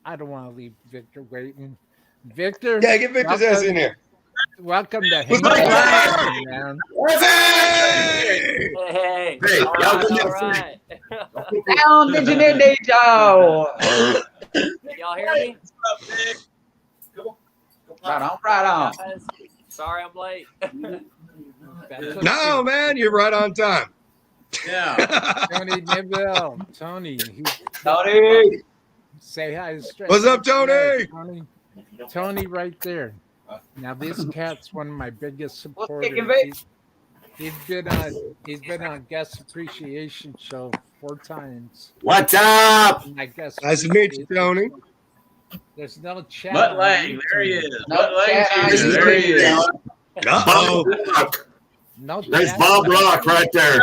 I don't want to leave Victor waiting. Victor, Yeah, get Victor's ass in here. welcome to What's Hanging up, With the Drummer, man. Hey! Hey, Hey, all y'all right, give me all a free- right. Down Engineer Dejo. Y'all hear me? Right on. Guys, sorry I'm late. That's okay. No, man, you're right on time. Yeah. Tony Neville. Tony. Tony. Say hi. to Stretch. What's up, Tony? Yeah, Tony right there. Now this cat's one of my biggest supporters. kicking, Vic? He's been on guest appreciation show 4 times. What's up? I guess Nice to meet you, Tony. there's no chat. Mutt on Lang, there he YouTube. is. No Mutt Lang's chat on here. There he is. Uh-oh. Bob Rock. No There's chat. Bob Rock right there.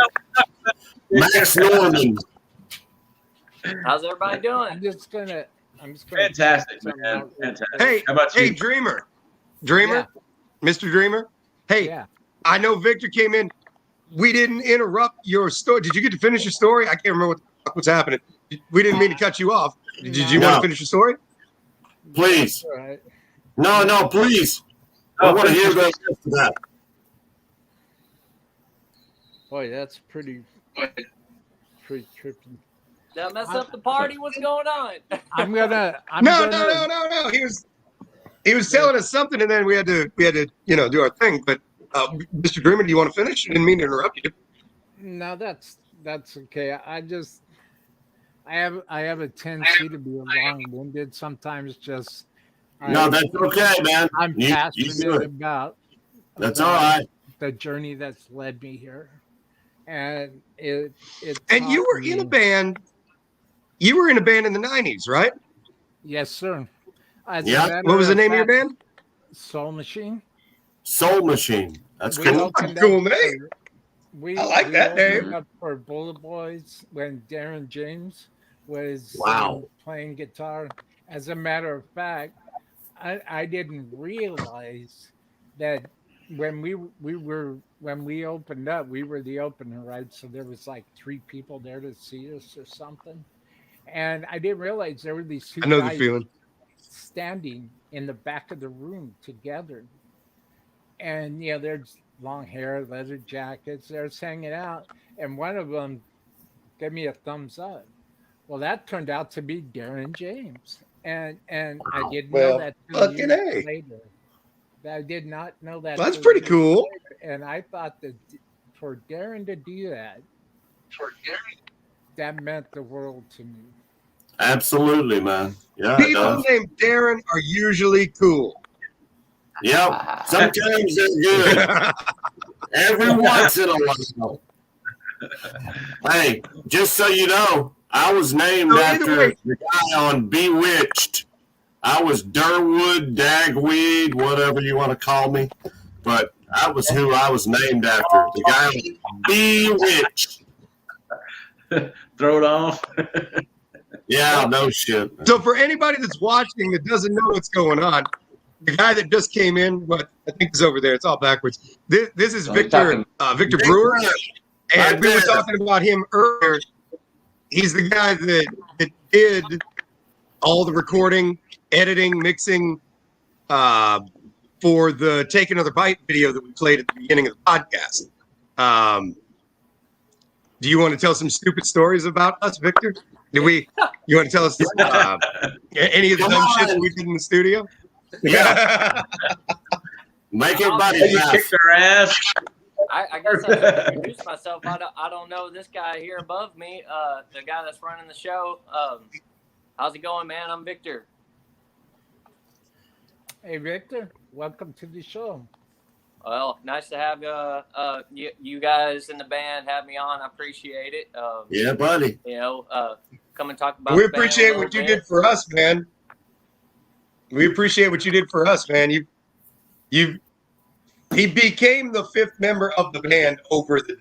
Max Norman. How's everybody doing? I'm just gonna Fantastic, check something man. out real Fantastic. quick. Hey, How about hey, you? Dreamer, Yeah. Mr. Dreamer. Hey, Yeah. I know Victor came in. We didn't interrupt your story. Did you get to finish your story? I can't remember what the fuck was happening. We didn't mean to cut you off. Did you No. want to finish your story? Please. All right. No, please. I want to hear the rest of that. Boy, that's pretty trippy. Did I mess up the party? What's going on? No. He was telling us something, and then we had to do our thing. But Mr. Dreamer, do you want to finish? I didn't mean to interrupt you. No, that's okay. I have a tendency to be long-winded sometimes. Just No, that's okay, man. I'm You do passionate it. about That's all right. the journey that's led me here, and it. And you taught were in a me- band. You were in a band in the '90s, right? Yes, sir. As a Yeah. matter What was the name of your fact, band? Soul Machine. Soul Machine. That's We cool. opened Cool up name. for- We, I like we that opened name. up for Bullet Boys when Darren James was Wow. playing guitar. As a matter of fact, I didn't realize that when we opened up, we were the opener, right? So there was like 3 people there to see us or something. And I didn't realize there were these 2 I know the guys feeling. standing in the back of the room together. And there's long hair, leather jackets, they're just hanging out. And one of them gave me a thumbs up. Well, that turned out to be Darren James. And I didn't know Well, that till fucking years A. later. I did not know that. Well, that's till pretty years cool. later. And I thought that for Darren to do that, that meant the world to me. Absolutely, man. Yeah, it People does. named Darren are usually cool. Yep. Sometimes they're good. Every once in a while. Hey, just so you know, I was named So either after way- the guy on Bewitched. I was Durwood, Dagweed, whatever you want to call me. But that was who I was named after. The guy on Bewitched. Throw it off. Yeah, no shit. So for anybody that's watching that doesn't know what's going on, the guy that just came in, what I think is over there, it's all backwards. This is Oh, you're Victor talking- Victor Brewer, and Right we were there. talking about him earlier. He's the guy that did all the recording, editing, mixing for the Take Another Bite video that we played at the beginning of the podcast. Do you want to tell some stupid stories about us, Victor? You want to tell us any of the dumb shit that we did in the studio? Yeah. Make everybody They laugh. kicked our ass. I guess I should introduce myself. I don't know this guy here above me, the guy that's running the show. How's it going, man? I'm Victor. Hey, Victor, welcome to the show. Well, nice to have you guys in the band have me on. I appreciate it. Yeah, buddy. Come and talk about. We the band a appreciate little what you bit. did for us, man. We appreciate what you did for us, man. He became the 5th member of the band over the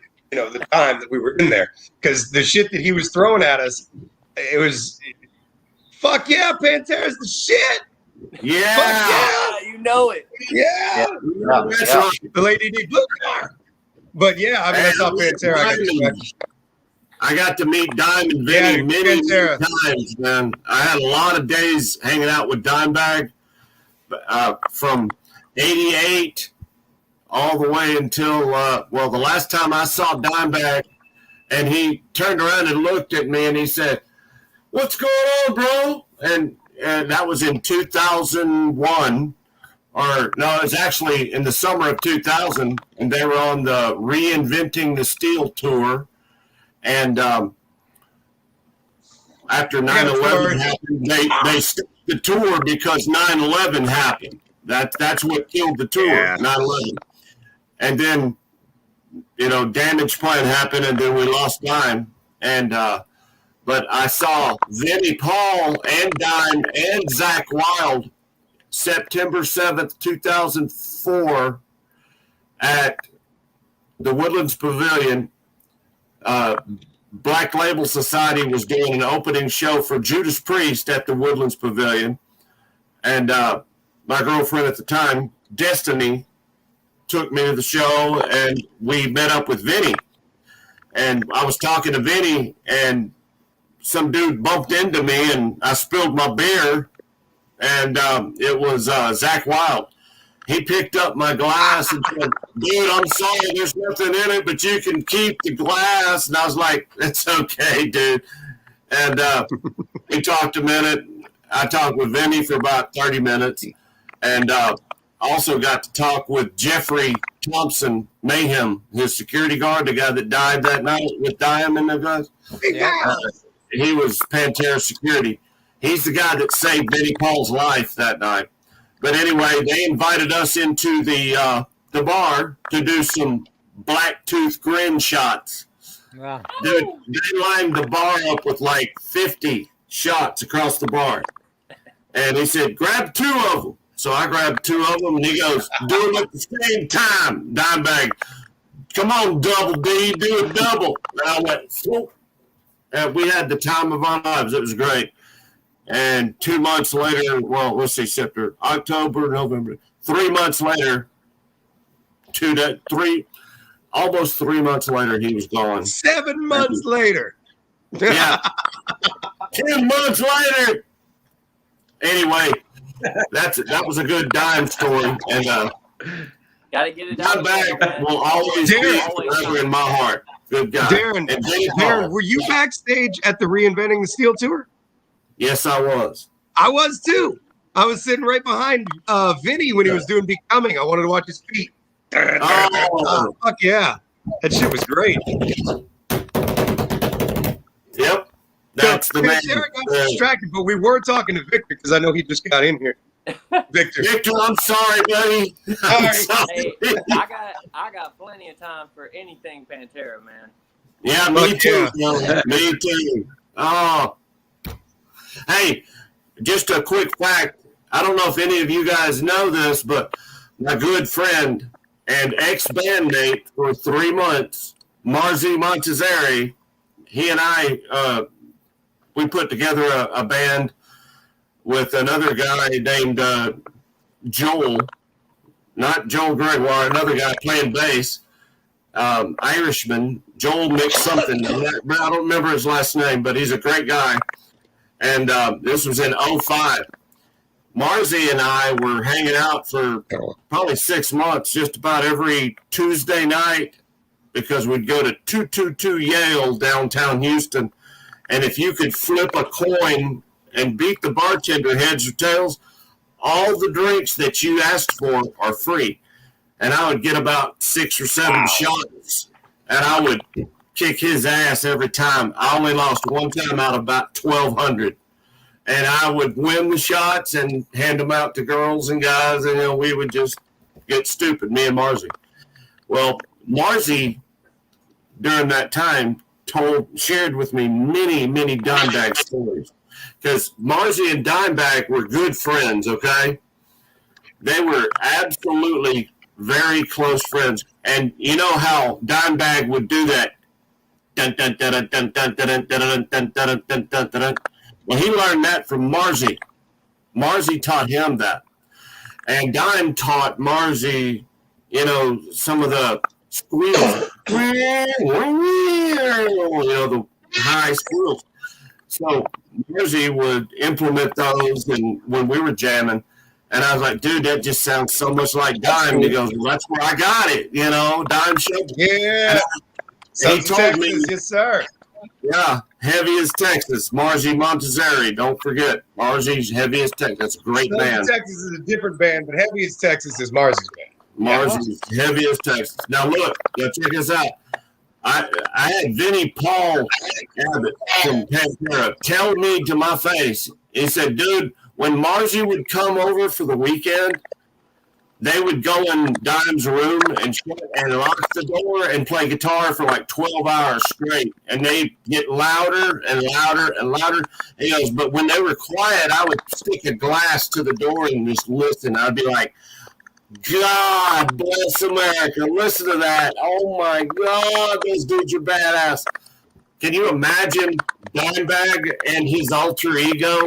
time that we were in there, because the shit that he was throwing at us, it was fuck yeah, Pantera's the shit. Yeah. Fuck Yeah, you know it. yeah. That's Yeah. right. The Lady D Blue Car. But yeah, I mean, I saw Pantera. I got respect. I got to meet Diamond Yeah, Vinny many Pantera. times, man. I had a lot of days hanging out with Dimebag from 88 all the way until, the last time I saw Dimebag, and he turned around and looked at me and he said, "What's going on, bro?" And that was in 2001. Or no, it was actually in the summer of 2000, and they were on the Reinventing the Steel tour. And after 9/11 happened, they stopped the tour because 9/11 happened. That's what killed the tour, Yeah. 9/11. And then, Damage Plan happened, and then we lost Dime. And but I saw Vinnie Paul and Dime and Zach Wilde September 7th, 2004 at the Woodlands Pavilion. Black Label Society was doing an opening show for Judas Priest at the Woodlands Pavilion. And my girlfriend at the time, Destiny, took me to the show, and we met up with Vinny. And I was talking to Vinny, and some dude bumped into me, and I spilled my beer, and it was Zach Wilde. He picked up my glass and said, "Dude, I'm sorry, there's nothing in it, but you can keep the glass." And I was like, "It's okay, dude." And we talked a minute. I talked with Vinny for about 30 minutes, and also got to talk with Jeffrey Thompson Mayhem, his security guard, the guy that died that night with Dime and the guys. Yeah. He was Pantera security. He's the guy that saved Vinnie Paul's life that night. But anyway, they invited us into the bar to do some Black Tooth Grin shots. Wow. Dude, they lined the bar up with like 50 shots across the bar. And he said, "Grab 2 of them." So I grabbed 2 of them, and he goes, "Do them at the same time, Dimebag. Come on, Double D, do a double." And I went, "Whoop." we had the time of our lives. It was great. And 2 months later, well, let's see, September, October, November, 3 months later, almost 3 months later, he was gone. 7 months later. Yeah. 10 months later. Anyway, that was a good Dime story. And Gotta get it out. Dimebag will always be forever in my heart. Good guy. Darren, were you backstage at the Reinventing the Steel tour? Yes, I was. I was too. I was sitting right behind Vinny when he was doing Becoming. I wanted to watch his feet. Oh, fuck yeah. That shit was great. Yep. That's the man. Derek got distracted, but we were talking to Victor because I know he just got in here. Victor, I'm sorry, buddy. I'm sorry. Hey, I got plenty of time for anything Pantera, man. Yeah, me too. Me too. Oh. Hey, just a quick fact. I don't know if any of you guys know this, but my good friend and ex-bandmate for 3 months, Marzi Montezeri, he and I, we put together a band with another guy named Joel, not Joel Gregoire, another guy playing bass, Irishman. Joel mixed something. I don't remember his last name, but he's a great guy. And this was in 2005. Marzi and I were hanging out for probably 6 months, just about every Tuesday night, because we'd go to 222 Yale downtown Houston. And if you could flip a coin and beat the bartender heads or tails, all the drinks that you asked for are free. And I would get about 6 or 7 shots, and I would kick his ass every time. I only lost one time out of about 1,200. And I would win the shots and hand them out to girls and guys, and we would just get stupid, me and Marzi. Well, Marzi, during that time, shared with me many, many Dimebag stories. Because Marzi and Dimebag were good friends, okay? They were absolutely very close friends. And you know how Dimebag would do that? Dun, dun, dun, dun, dun, dun, dun, dun, dun, dun, dun, dun, dun, dun. Well, he learned that from Marzi. Marzi taught him that. And Dime taught Marzi, some of the squeals. The high squeals. So Marzi would implement those and when we were jamming. And I was like, dude, that just sounds so much like Dime. And he goes, well, that's where I got it. Dime showed me. Yeah. He told me, yes, sir. Yeah, Heavy as Texas, Marzi Montezeri. Don't forget, Marzi's Heavy as Texas. That's a great band. Texas is a different band, but Heavy as Texas is Marzi's band. Marzi's Heavy as Texas. Now look, check this out. I had Vinnie Paul Abbott from Pantera tell me to my face. He said, dude, when Marzi would come over for the weekend, they would go in Dime's room and lock the door and play guitar for like 12 hours straight. And they'd get louder and louder and louder. He goes, but when they were quiet, I would stick a glass to the door and just listen. I'd be like, God bless America. Listen to that. Oh, my God, those dudes are badass. Can you imagine Dimebag and his alter ego,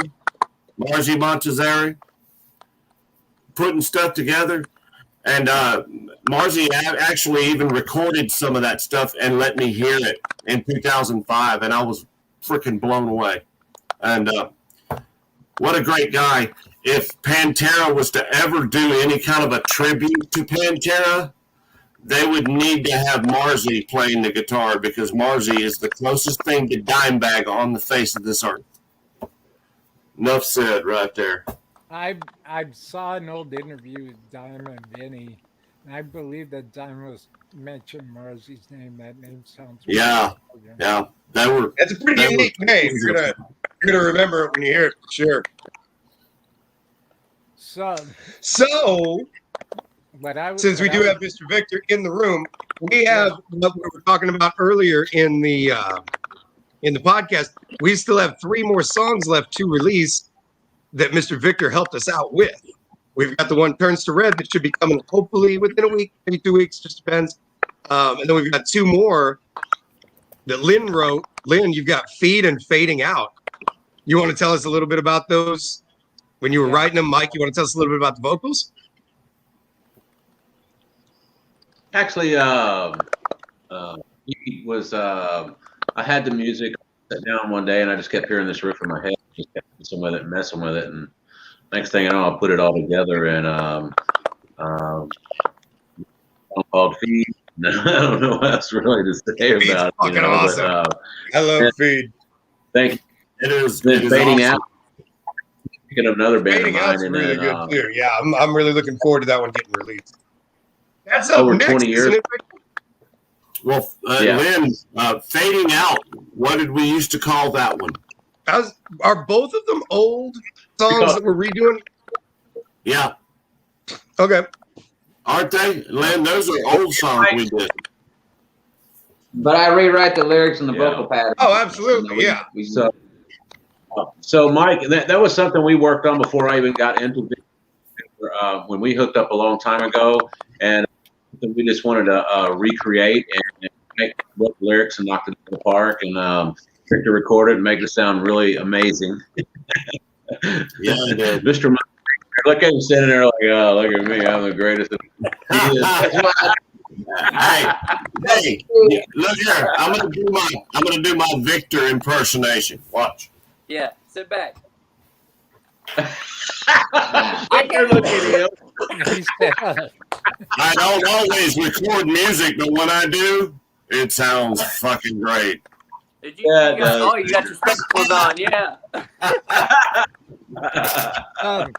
Marzi Montezeri, putting stuff together? And Marzi actually even recorded some of that stuff and let me hear it in 2005, and I was freaking blown away. And what a great guy. If Pantera was to ever do any kind of a tribute to Pantera, they would need to have Marzi playing the guitar because Marzi is the closest thing to Dimebag on the face of this earth. Enough said right there. I saw an old interview with Dime and Vinny, and I believe that Dime was mentioned Marzi's name. That name sounds yeah. That's a pretty unique name. You're gonna remember it when you hear it for sure. So since we do have Mr. Victor in the room, we have what we were talking about earlier in the podcast. We still have 3 more songs left to release that Mr. Victor helped us out with. We've got the one Turns to Red that should be coming hopefully within a week, maybe 2 weeks, just depends. And then we've got 2 more that Lyn wrote Lyn, you've got Feed and Fading Out. You want to tell us a little bit about those when you were writing them? Mike, you want to tell us a little bit about the vocals? Actually, he was. I had the music. Sat down one day and I just kept hearing this riff in my head. Just kept messing with it, and next thing I know, I put it all together and called Feed. I don't know what else really to say Feed's about it. Fucking awesome. I love Feed. Thank you. It is. Then Fading awesome. Out. Picking up another band of Fading mine, Out's and really then good too. Yeah, I'm really looking forward to that one getting released. That's up over next, 20 years. isn't it? Well, Yeah. Lyn, Fading Out. What did we used to call that one? Are both of them old songs that we're redoing? Yeah, Okay. aren't they, Lyn? Those are old songs we did. But I rewrite the lyrics and the Yeah. vocal pattern. Oh, absolutely. Yeah. So Mike, that was something we worked on before I even got into it. When we hooked up a long time ago, and we just wanted to recreate and make the lyrics and knock it out of the park, and to record it and make it sound really amazing. Yeah, I did. Mr. Mike, look at him sitting there like, oh, look at me, I'm the greatest. Hey, look here. I'm gonna do my Victor impersonation. Watch. Yeah, sit back. I can look at him. I don't always record music, but when I do, it sounds fucking great. Did you? Yeah, You got your spectacles on. Yeah.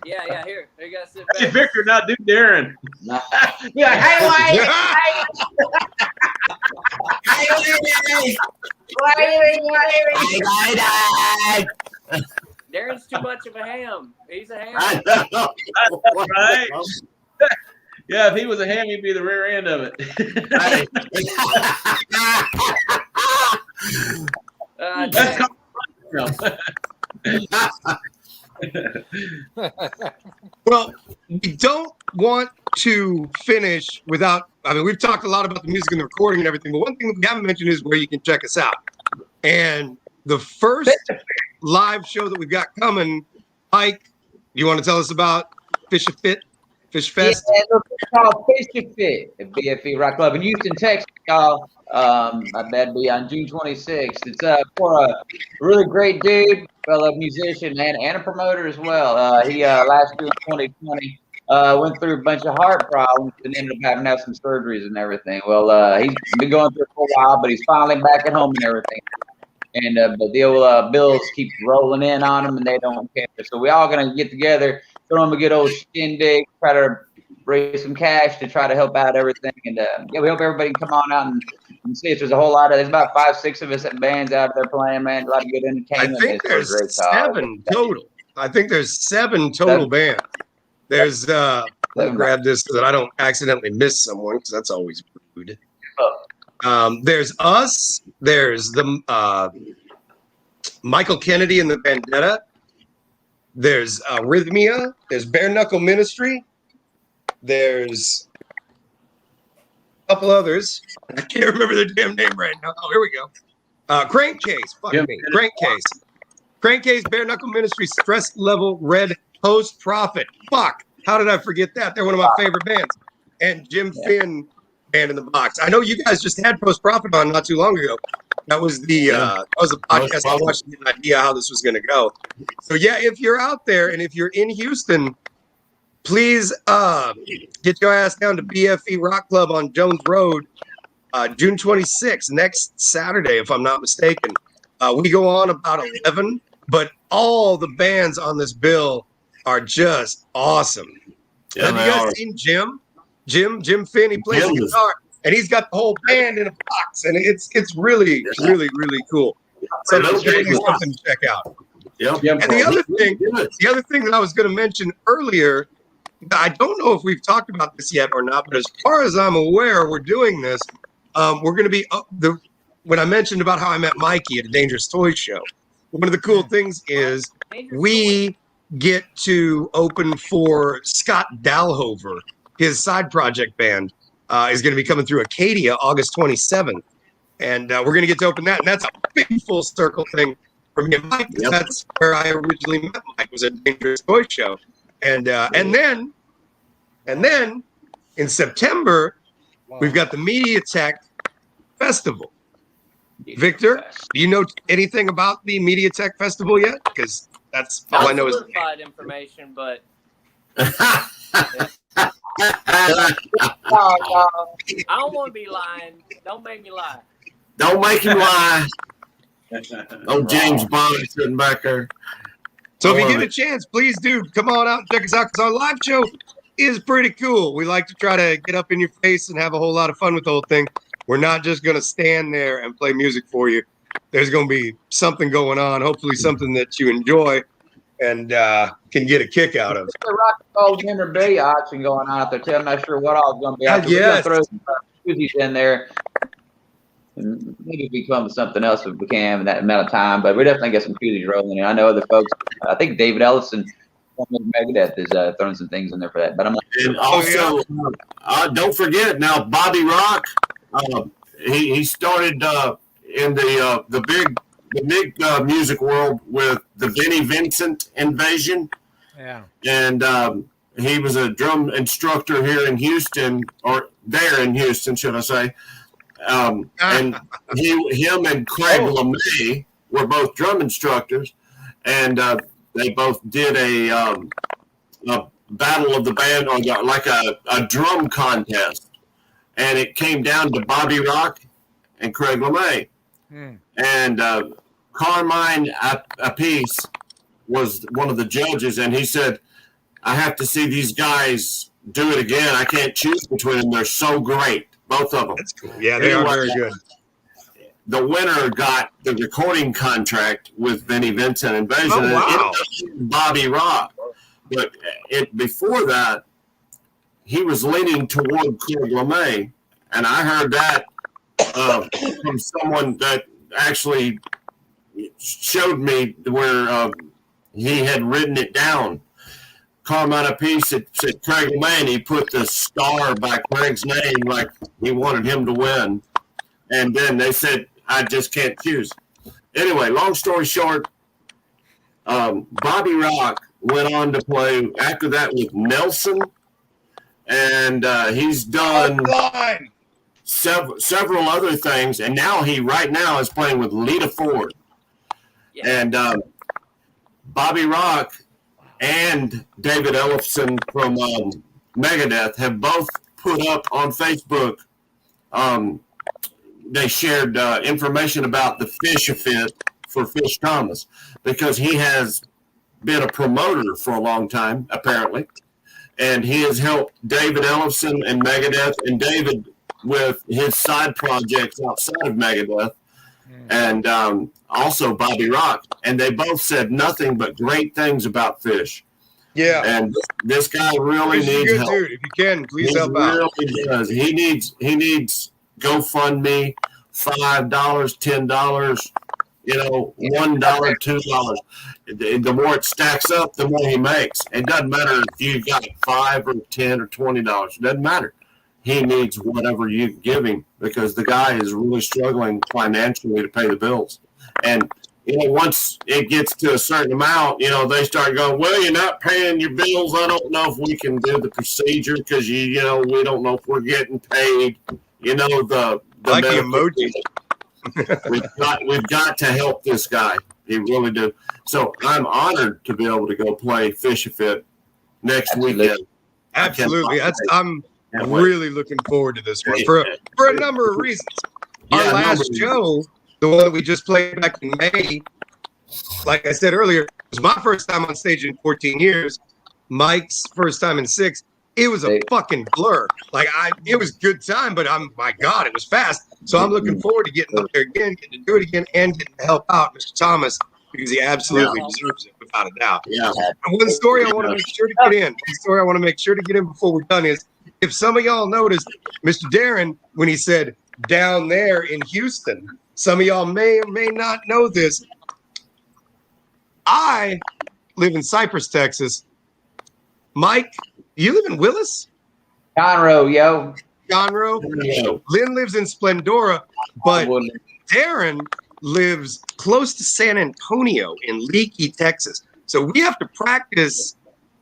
Yeah. Here you gotta sit Hey, back. Victor, now do Darren. Yeah, hey, Darren's too much of a ham. He's a ham. I know. Right? Yeah, if he was a ham, he'd be the rear end of it. That's Well, we don't want to finish without. I mean, we've talked a lot about the music and the recording and everything, but one thing that we haven't mentioned is where you can check us out. And the first live show that we've got coming, Mike, you want to tell us about Fish Fest? Yeah, look, it's called Fish Fit at BFE Rock Club in Houston, Texas, y'all. That'd be on June 26th. It's for a really great dude, fellow musician, and a promoter as well. He last year in 2020 went through a bunch of heart problems and ended up having to have some surgeries and everything. Well, he's been going through it for a while, but he's finally back at home and everything. And but the old bills keep rolling in on him, and they don't care. So we all gonna get together, throw him a good old shindig, try to raise some cash to try to help out everything. And yeah, we hope everybody can come on out and see us. There's a whole lot of. There's about 5-6 of us at bands out there playing, man. A lot of good entertainment. I think there's 7 total. I think there's 7 total bands. There's let me grab this so that I don't accidentally miss someone, because that's always rude. There's us. There's the Michael Kennedy and the Vendetta. There's Rhythmia. There's Bare Knuckle Ministry. There's a couple others. I can't remember their damn name right now. Oh, here we go. Crankcase. Fuck me. Crankcase. Crankcase, Bare Knuckle Ministry, Stress Level Red, Post Profit. Fuck. How did I forget that? They're one of my favorite bands. And Jim Finn, Band in the Box. I know you guys just had Post Profit on not too long ago. That was the podcast I watched to get an idea how this was going to go. So yeah, if you're out there and if you're in Houston, please get your ass down to BFE Rock Club on Jones Road, June 26th, next Saturday, if I'm not mistaken. We go on about 11, but all the bands on this bill are just awesome. Yeah, have you guys seen Jim? Jim Finn, he plays the guitar, and he's got the whole band in a box, and it's really, really, really cool. So that's definitely something to check out. Yep. And the other thing that I was going to mention earlier, I don't know if we've talked about this yet or not, but as far as I'm aware, we're doing this. We're going to be when I mentioned about how I met Mikey at a Dangerous Toys show. One of the cool things is we get to open for Scott Dalhover. His side project band is going to be coming through Acadia August 27th. And we're going to get to open that. And that's a big full circle thing for me and Mike. Yep. That's where I originally met Mike, was at Dangerous Toy Show. And then in September, we've got the Media Tech Festival. Victor, do you know anything about the Media Tech Festival yet? Because that's all I know is solidified information, but I don't want to be lying. Don't make me lie. Don't make him lie. Oh, James Bond sitting back there. So if you get a chance, please do come on out and check us out, because our live show is pretty cool. We like to try to get up in your face and have a whole lot of fun with the whole thing. We're not just going to stand there and play music for you. There's going to be something going on, hopefully something that you enjoy and can get a kick out of. There's a rock and roll memorabilia auction going on out there too. I'm not sure what all is going to be out there. Yes. We're going to throw some koozies in there. And maybe we come up with something else if we can in that amount of time. But we definitely get some koozies rolling in. I know other folks. I think David Ellison from Megadeth is throwing some things in there for that. But I'm like, And also, don't forget now, Bobby Rock. He started in the big music world with the Vinnie Vincent Invasion. Yeah. And he was a drum instructor here in Houston, or there in Houston, should I say. And him and Craig LeMay were both drum instructors, and they both did a battle of the band, or like a drum contest, and it came down to Bobby Rock and Craig LeMay. And Carmine Appice was one of the judges, and he said, I have to see these guys do it again. I can't choose between them. They're so great, both of them. That's cool. Yeah, they are very good. The winner got the recording contract with Vinnie Vincent Invasion. Oh, wow. And Bobby Rock. But before that, he was leaning toward Craig LeMay, and I heard that from someone that actually showed me where he had written it down. Carmine Appice said Craig LeMay, and he put the star by Craig's name like he wanted him to win. And then they said, I just can't choose. Anyway, long story short, Bobby Rock went on to play after that with Nelson, and he's done several other things, and now he right now is playing with Lita Ford. Yeah. And Bobby Rock and David Ellison from Megadeth have both put up on Facebook. They shared information about the Fish Fit for Fish Thomas, because he has been a promoter for a long time, apparently. And he has helped David Ellison and Megadeth, and David with his side projects outside of Megadeth, and also Bobby Rock. And they both said nothing but great things about Fish. Yeah. And this guy really needs help. Dude, if you can, please help out. He really does. He needs GoFundMe, $5, $10, $1, $2. The more it stacks up, the more he makes. It doesn't matter if you got $5 or $10 or $20. It doesn't matter. He needs whatever you give him, because the guy is really struggling financially to pay the bills. And once it gets to a certain amount, they start going, well, you're not paying your bills. I don't know if we can do the procedure because we don't know if we're getting paid. The like the emoji. We've got to help this guy. We really do. So I'm honored to be able to go play Fish Fit next weekend. Absolutely. I'm really looking forward to this one for a number of reasons. Our last show, the one that we just played back in May, like I said earlier, it was my first time on stage in 14 years. Mike's first time in 6. It was a fucking blur. It was good time, but my God, it was fast. So I'm looking forward to getting up there again, getting to do it again, and getting to help out Mr. Thomas, because he absolutely deserves it, without a doubt. Yeah. And one story I want to make sure to get in, before we're done is, if some of y'all noticed, Mr. Darren, when he said down there in Houston, some of y'all may or may not know this. I live in Cypress, Texas. Mike, you live in Willis? Conroe, yo. Conroe. Lyn lives in Splendora, but Darren lives close to San Antonio in Leakey, Texas. So we have to practice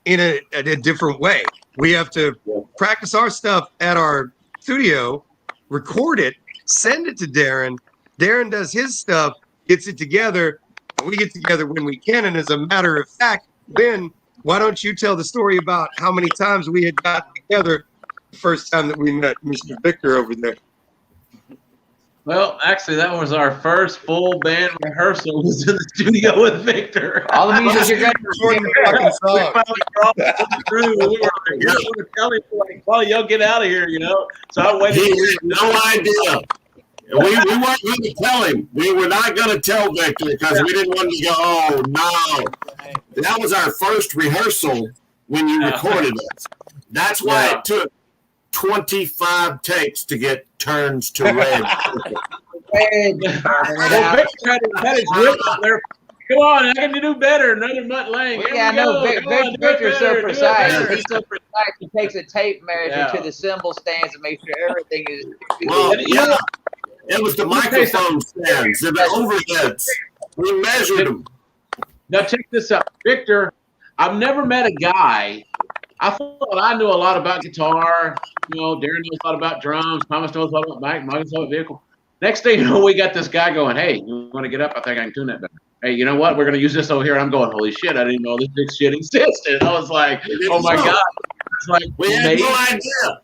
in a different way. We have to practice our stuff at our studio, record it, send it to Darren. Darren does his stuff, gets it together, and we get together when we can. And as a matter of fact, Lyn, why don't you tell the story about how many times we had gotten together the first time that we met Mr. Victor over there? Well, actually, that was our first full band rehearsal. Was in the studio with Victor. All the music you're Before the fucking song. We were like, telling you, like, well, yo, get out of here, you know. So I waited. He had no idea. We weren't going to tell him. We were not going to tell Victor because we didn't want him to go, oh, no. That was our first rehearsal when you recorded us. That's why it took 25 takes to get turns to red. Well, Victor had his whip up there. Come on, I can do better. Another Mutt Lang. Yeah, I know. Victor's so precise. He's so precise. He takes a tape measure to the cymbal stands and makes sure everything is. Well, yeah. It was the microphone stands and the overheads. We measured them. Now check this out, Victor. I've never met a guy. I thought I knew a lot about guitar. You know, Darren knows a lot about drums. Thomas knows a lot about Mike knows about vehicle. Next thing you know, we got this guy going, hey, you want to get up? I think I can tune that better. Hey, you know what? We're going to use this over here. I'm going, holy shit, I didn't know this big shit existed. I was like, oh my God. It's like, We had no idea.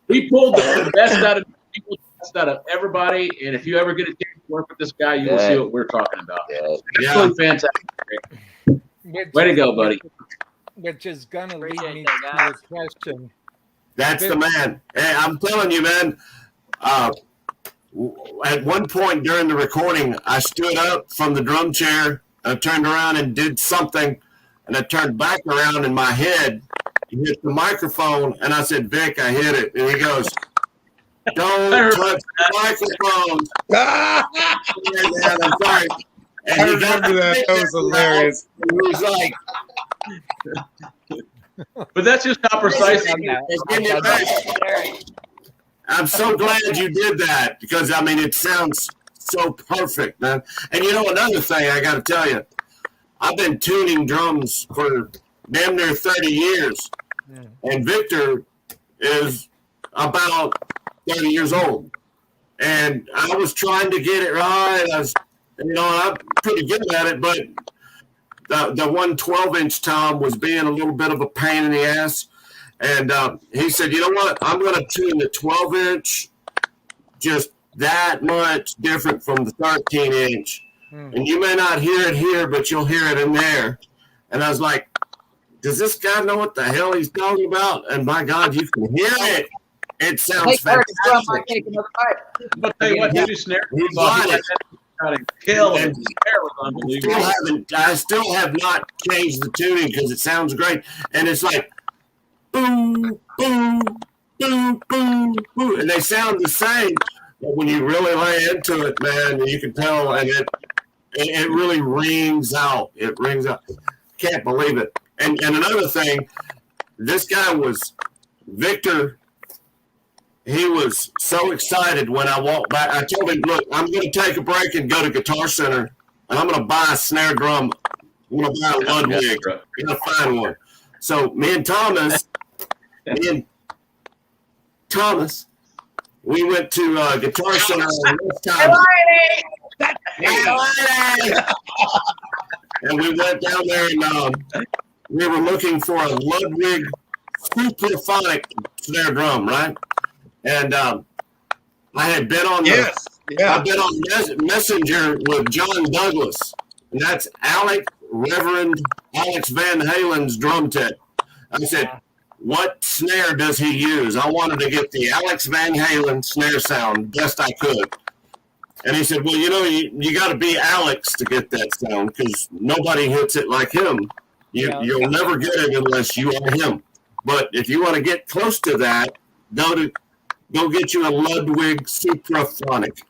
we pulled the best out of people, the best out of everybody. And if you ever get a chance to work with this guy, you will see what we're talking about. Absolutely fantastic. Way to go, buddy. Which is going to lead Appreciate me that, to guys. a question. That's the man. Hey, I'm telling you, man. At one point during the recording, I stood up from the drum chair, I turned around and did something, and I turned back around in my head, hit the microphone, and I said, Vic, I hit it. And he goes, don't touch the microphone. And I'm sorry. And I remember that. That was hilarious. He was like, But that's just how precise it give me it back. I'm so glad you did that because, I mean, it sounds so perfect, man. And you know, another thing I got to tell you, I've been tuning drums for damn near 30 years. And Victor is about 30 years old. And I was trying to get it right. I'm pretty good at it, but the one 12-inch tom was being a little bit of a pain in the ass. And he said, you know what? I'm going to tune the 12-inch just that much different from the 13-inch. And you may not hear it here, but you'll hear it in there. And I was like, does this guy know what the hell he's talking about? And my God, you can hear it. It sounds fantastic. I'll tell you what, you snare. He's got it. Kill And I still have not changed the tuning because it sounds great. And it's like, boom, boom, boom, boom, boom. And they sound the same. But when you really lay into it, man, you can tell, and it really rings out. It rings out. Can't believe it. And another thing, this guy was, Victor, he was so excited when I walked back. I told him, look, I'm going to take a break and go to Guitar Center, and I'm going to buy a snare drum. I'm going to buy a Ludwig. I'm going to find one. So me and Thomas, we went to Guitar Center this time. And we went down there and we were looking for a Ludwig Supraphonic snare drum, right? And I had been on I've been on Messenger with John Douglas, and that's Reverend Alex Van Halen's drum tech. I said, what snare does he use? I wanted to get the Alex Van Halen snare sound best I could. And he said, well, you know, you got to be Alex to get that sound because nobody hits it like him. You'll never get it unless you are him. But if you want to get close to that, go get you a Ludwig Supraphonic.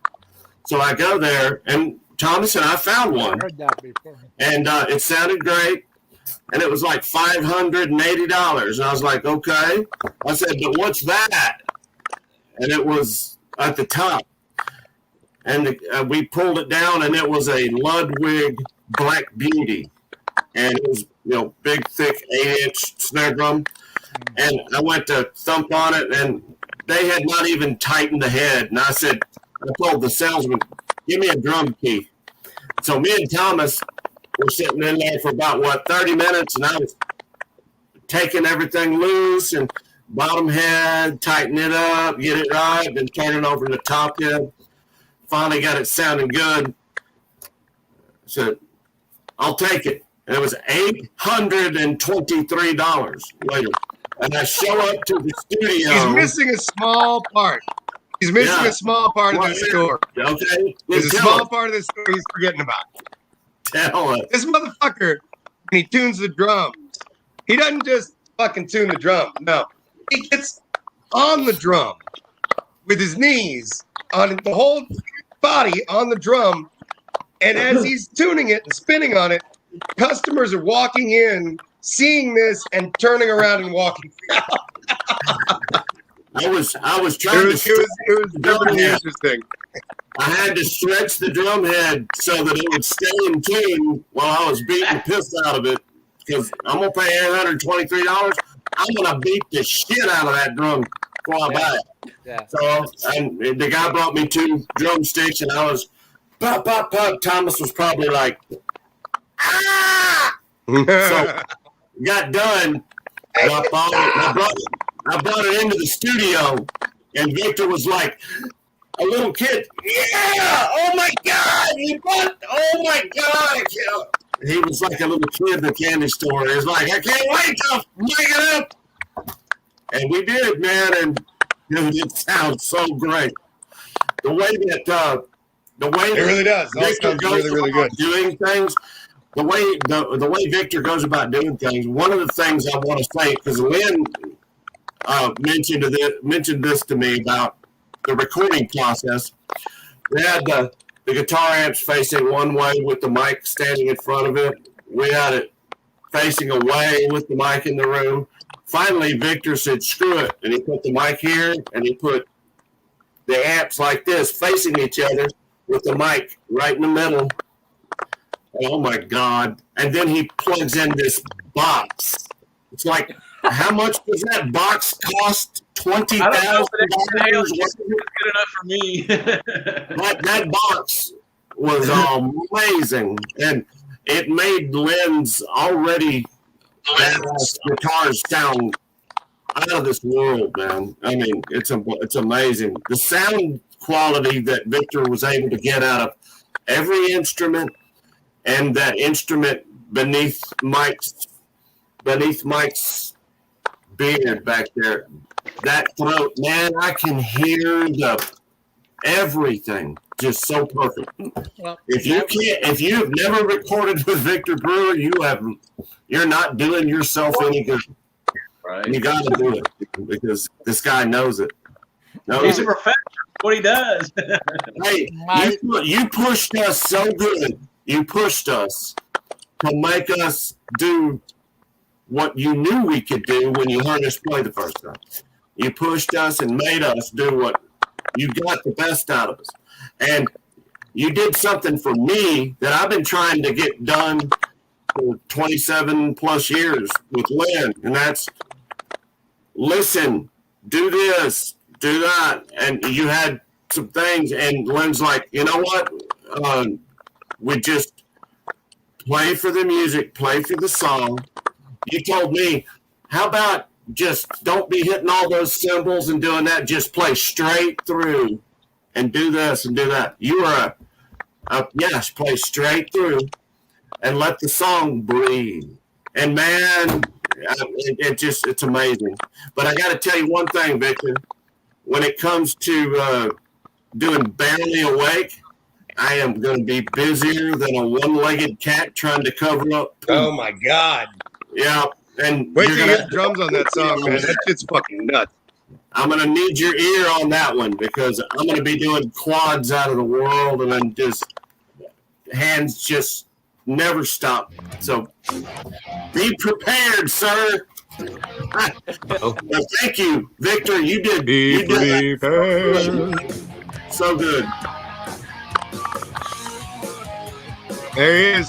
So I go there, and Thomas and I found one. I heard that before. And it sounded great. And it was like $580. And I was like, okay. I said, but what's that? And it was at the top. and we pulled it down, and it was a Ludwig Black Beauty, and it was big, thick 8-inch snare drum. And I went to thump on it, and they had not even tightened the head. And I told the salesman, "Give me a drum key." So me and Thomas were sitting in there for about 30 minutes, and I was taking everything loose and bottom head, tighten it up, get it right, then turn it over to the top head. Finally got it sounding good. Said, "I'll take it." And it was $823 later. And I show up to the studio. He's missing a small part. He's missing a small part of the store. Okay. There's a small part of the store he's forgetting about. Tell it. This motherfucker, when he tunes the drums, he doesn't just fucking tune the drum. No. He gets on the drum with his knees on the whole body on the drum. And as he's tuning it and spinning on it, customers are walking in, seeing this, and turning around and walking out. I was trying to. It was definitely interesting. I had to stretch the drum head so that it would stay in tune while I was beating the piss out of it. Because I'm gonna pay $823. I'm gonna beat the shit out of that drum before I buy it. Yeah. So, and the guy brought me 2 drumsticks, and I was pop, pop, pop. Thomas was probably like, ah! So got done. And I brought it into the studio, and Victor was like a little kid. Yeah! Oh my God! Oh my God! He was like a little kid in the candy store. He was like, I can't wait to make it up. And we did, man. And dude, it sounds so great. The way that it really does. Victor goes really good. Doing things. The way Victor goes about doing things. One of the things I want to say, because Lyn mentioned this to me about the recording process. We had the guitar amps facing one way with the mic standing in front of it. We had it facing away with the mic in the room. Finally, Victor said, "Screw it," and he put the mic here, and he put the amps like this facing each other with the mic right in the middle. Oh my God. And then he plugs in this box. It's like, how much does that box cost? $20,000? Good enough for me. that box was amazing. And it made Lyn's already badass guitars sound out of this world, man. I mean, it's amazing. The sound quality that Victor was able to get out of every instrument, and that instrument beneath Mike's beard back there, that throat, man, I can hear everything just so perfect. Well, if you've never recorded with Victor Brewer, you're not doing yourself any good. Right. You got to do it because this guy knows it. He's a professional. What he does. Hey, you pushed us so good. You pushed us to make us do what you knew we could do when you heard us play the first time. You pushed us and made us do what you got the best out of us. And you did something for me that I've been trying to get done for 27 plus years with Lyn. And that's listen, do this, do that. And you had some things, and Lyn's like, you know what? We just play for the music, play for the song. You told me, how about just don't be hitting all those cymbals and doing that. Just play straight through and do this and do that. You are yes, play straight through and let the song breathe. And man, it's amazing. But I got to tell you one thing, Victor. When it comes to doing Barely Awake, I am going to be busier than a one-legged cat trying to cover up. Oh my God! Yeah, and wait till you get drums on that song, man. That shit's fucking nuts. I'm going to need your ear on that one because I'm going to be doing quads out of the world, and then just hands just never stop. So be prepared, sir. Well, thank you, Victor. You did. Be prepared. So good. There he is.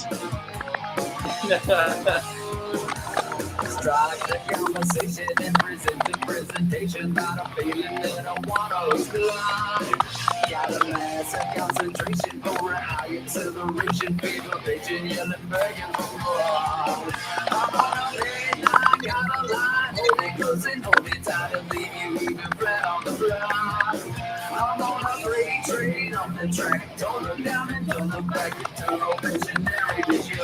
Strike the conversation and present the presentation. Got a feeling that I wanna slide. Got a massive concentration for a high acceleration. People bitching, yelling, begging for more. I'm on a midnight, got a line. Hold it close and hold it tight and leave you even flat on the floor. I'm on a freight train on the track. Don't look down and don't look back. It's a visionary vision.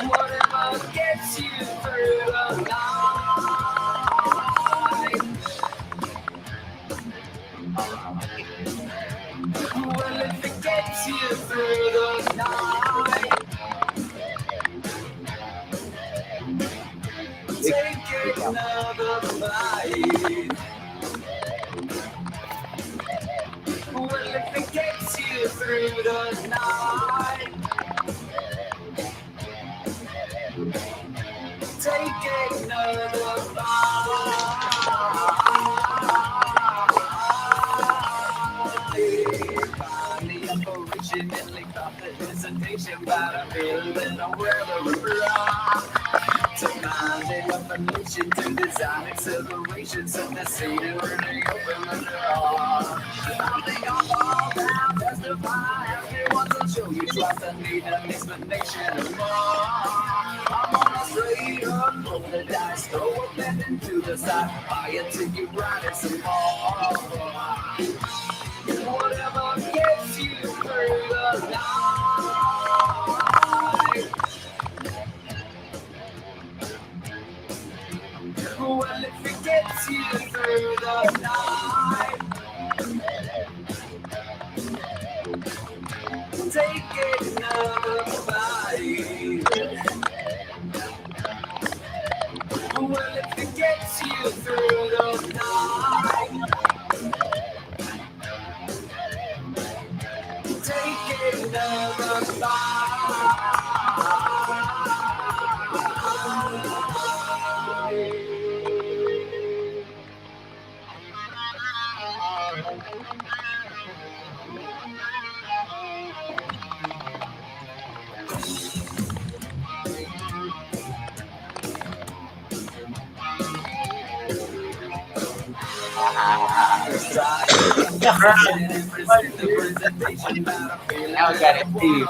Whatever gets you through the night. Well, if it gets you through the night, take another bite. Well, if it gets you through the night, take another bite. Finally, unfortunately, thought the hesitation, but I feel that I'm rather wrong. To mind an evolution, to design acceleration, set the scene and really open the door. I think I'll fall down, testify, ask me once and show you twice. I need an explanation of more. I'm on a straight up, roll the dice, throw a bend into the side, fire till you ride it some more. Whatever gets you through the night. Well, if it gets you through the night, take another bite. Well, if it gets you through the night, take another bite. Now we got it, Steve.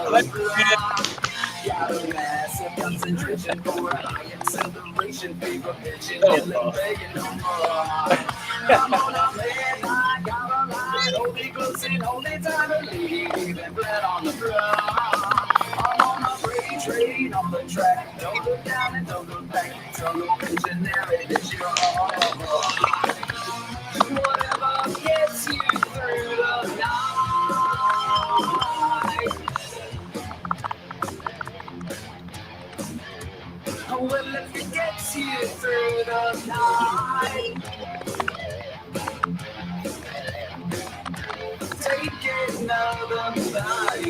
Got a massive concentration for a high acceleration. People bitching, yelling, begging no more. I'm on a midnight, got a line. Hold it close and hold it tight and leave even flat on the floor. I'm on a freight train on the track. Don't look down and don't look back. Struggle visionary this year. Whatever gets you through the night. Well, if it gets you through the night, take another bite.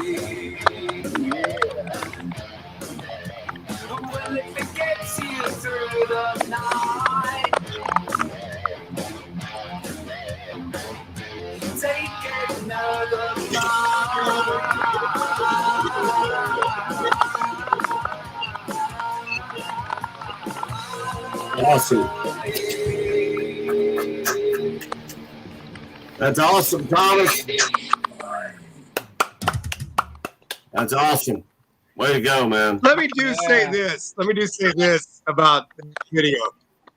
Well, if it gets you through the night, take another bite. Awesome. That's awesome, Thomas. That's awesome. Way to go, man. Let me say this. Let me just say this about the video.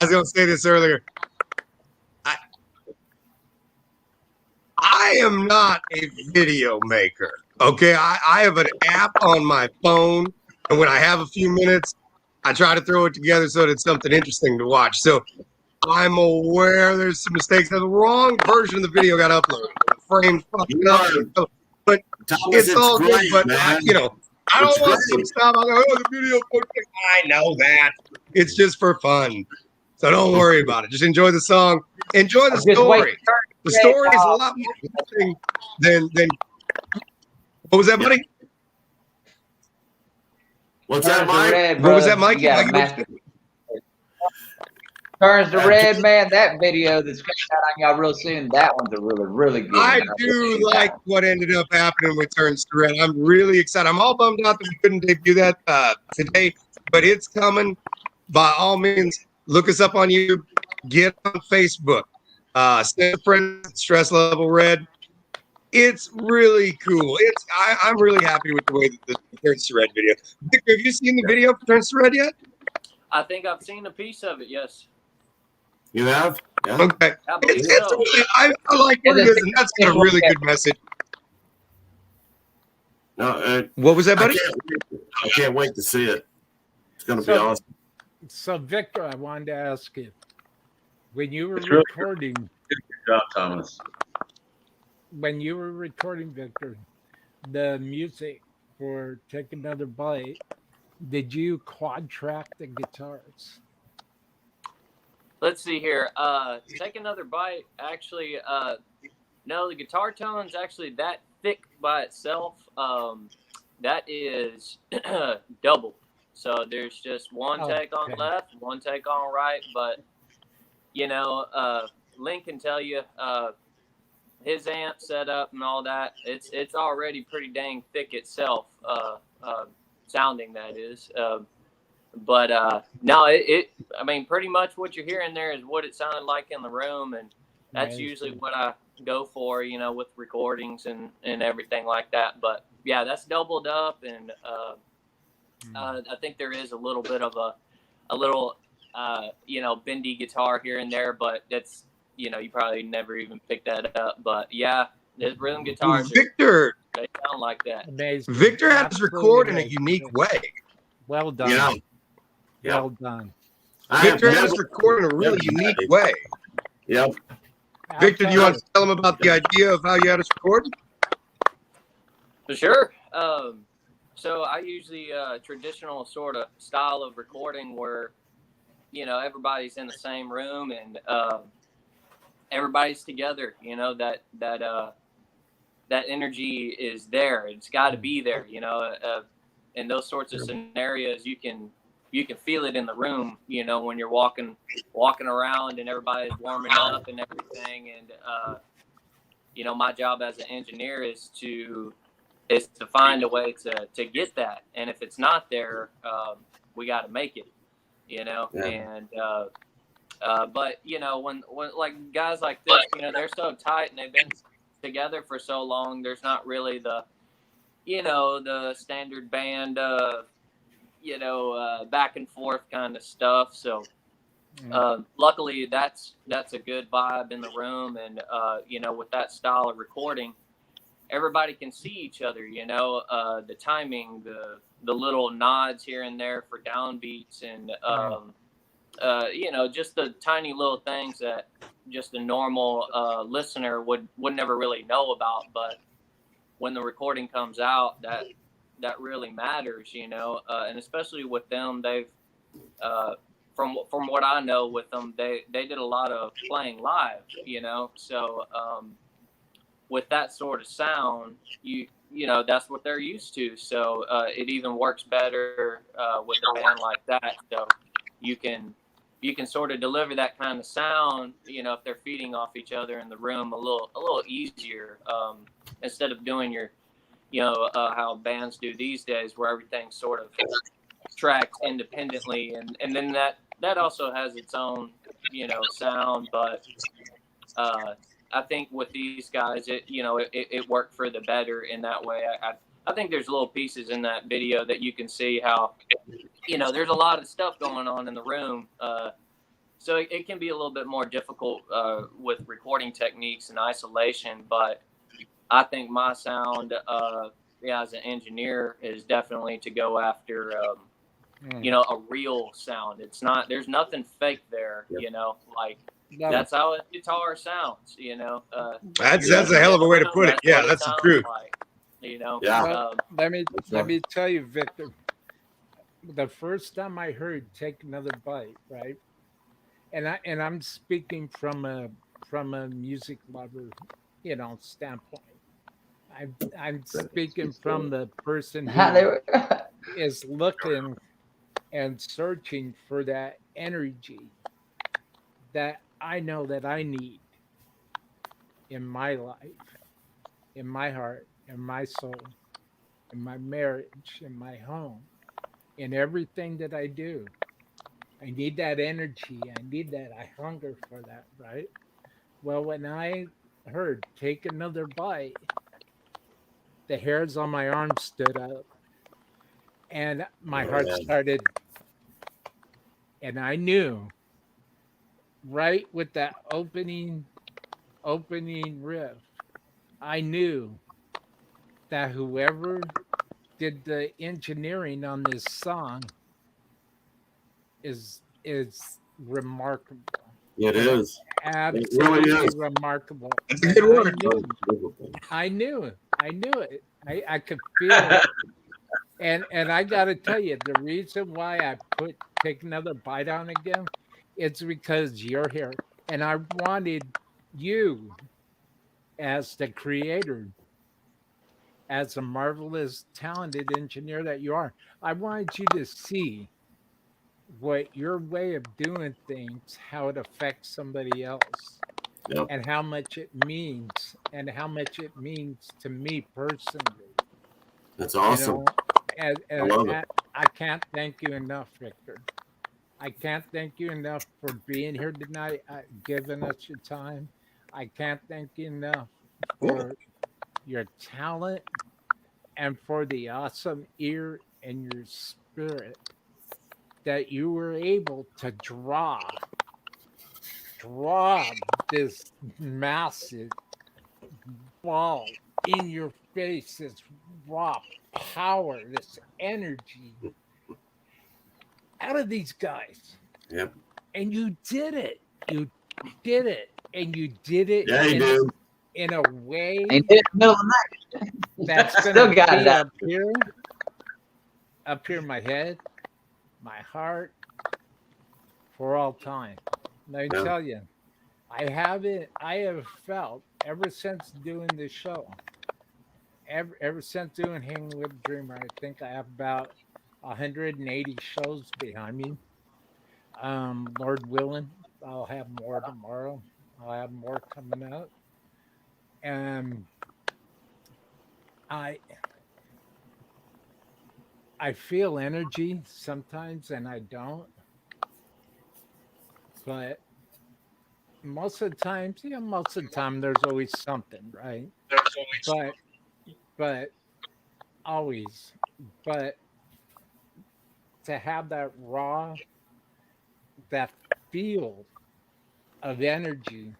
I was going to say this earlier. I am not a video maker. Okay, I have an app on my phone, and when I have a few minutes, I try to throw it together so that it's something interesting to watch. So I'm aware there's some mistakes. The wrong version of the video got uploaded. The frame fucking up. But Thomas, it's all great, good. But man. I don't want some stuff. I go, oh, the video. I know that. It's just for fun. So don't worry about it. Just enjoy the song. Enjoy the story. The story is a lot more interesting than what was that, buddy? What's that, Mike? What was that, Mikey? Yeah, Mikey, Turns to Red, man. That video that's coming out on y'all real soon. That one's a really, really good I one. do like what ended up happening with Turns to Red. I'm really excited. I'm all bummed out that we couldn't debut that today, but it's coming. By all means, look us up on YouTube. Get on Facebook. Send a friend. Stress Level Red. It's really cool. I'm really happy with the way that the Turns to Red video. Victor, have you seen the video for Turns to Red yet? I think I've seen a piece of it. Yes. You have? Yeah. Okay. I believe so. I like what it is, and that's got a really good message. No, What was that, buddy? I can't wait to see it. It's going to be So- awesome. So, Victor, I wanted to ask you, when you were It's really recording, Good job, Thomas. Victor, the music for Take Another Bite, did you quad track the guitars? Let's see here. Take Another Bite. Actually, no, the guitar tone's actually that thick by itself. That is double. So there's just one take on left, one take on right. But you know, Lyn can tell you his amp setup and all that. It's already pretty dang thick itself, sounding that is. But no, I mean, pretty much what you're hearing there is what it sounded like in the room, and that's usually what I go for, you know, with recordings and everything like that. But yeah, that's doubled up, and I think there is a little bit of a little you know, bendy guitar here and there, but that's, you know, you probably never even picked that up. But yeah, there's rhythm guitars. Victor, They sound like that. Amazing. Victor had to record in a Absolutely unique way. Well done. Yeah. Well done. Victor had to record in a really unique way. Yep. Victor, do you want to tell him about the idea of how you had us record? For sure. So I usually traditional sort of style of recording where, you know, everybody's in the same room and everybody's together. You know, that energy is there. It's got to be there. You know, in those sorts of scenarios, you can feel it in the room. You know, when you're walking around and everybody's warming up and everything. And you know, my job as an engineer is to find a way to get that. And if it's not there, we got to make it, you know? Yeah. And, but you know, when like guys like this, you know, they're so tight and they've been together for so long, there's not really the, you know, the standard band, you know, back and forth kind of stuff. So, luckily that's a good vibe in the room. And, you know, with that style of recording, everybody can see each other, you know, the timing, the little nods here and there for downbeats and, you know, just the tiny little things that just a normal listener would never really know about. But when the recording comes out, that really matters, you know, and especially with them, they've, from what I know with them, they did a lot of playing live, you know, so, with that sort of sound, you know, that's what they're used to. So it even works better with a band like that. So you can sort of deliver that kind of sound, you know, if they're feeding off each other in the room a little easier, instead of doing your, you know, how bands do these days where everything's sort of tracked independently. And then that also has its own, you know, sound. But I think with these guys, it worked for the better in that way. I think there's little pieces in that video that you can see how, you know, there's a lot of stuff going on in the room. So it can be a little bit more difficult with recording techniques and isolation. But I think my sound, as an engineer, is definitely to go after, you know, a real sound. It's not, there's nothing fake there, you know, like. That's how a guitar sounds, you know. That's a hell of a way to put it. Yeah, that's the truth. Like, you know. Yeah. Let me tell you, Victor. The first time I heard "Take Another Bite," right, and I'm speaking from a music lover, you know, standpoint. I'm speaking from the person who is looking and searching for that energy. that I know that I need in my life, in my heart, in my soul, in my marriage, in my home, in everything that I do. I need that energy. I need that. I hunger for that, right? Well, when I heard take another bite, the hairs on my arm stood up and my heart started, and I knew right with that opening riff, I knew that whoever did the engineering on this song is remarkable. It is. Absolutely It really is. remarkable. That's a good word. I knew it. I could feel it. And I got to tell you, the reason why I put take another bite on again, it's because you're here, and I wanted you, as the creator, as a marvelous, talented engineer that you are, I wanted you to see what your way of doing things, how it affects somebody else, Yep. and how much it means, to me personally. That's awesome. I love it. I can't thank you enough, Victor. I can't thank you enough for being here tonight, giving us your time. I can't thank you enough for your talent and for the awesome ear and your spirit that you were able to draw this massive ball in your face, this raw power, this energy out of these guys. Yep. And you did it. You did it. And you did it Yeah, you did. in a way And did it in the middle of the night. that's Still going to got be it out. up here in my head, my heart, for all time. And I tell you, I have felt ever since doing this show, ever since doing Hanging with the Dreamer, I think I have about 180 shows behind me. Lord willing, I'll have more tomorrow. I'll have more coming up. And I feel energy sometimes and I don't. But most of the time there's always something, right? But always. But to have that raw, that feel of energy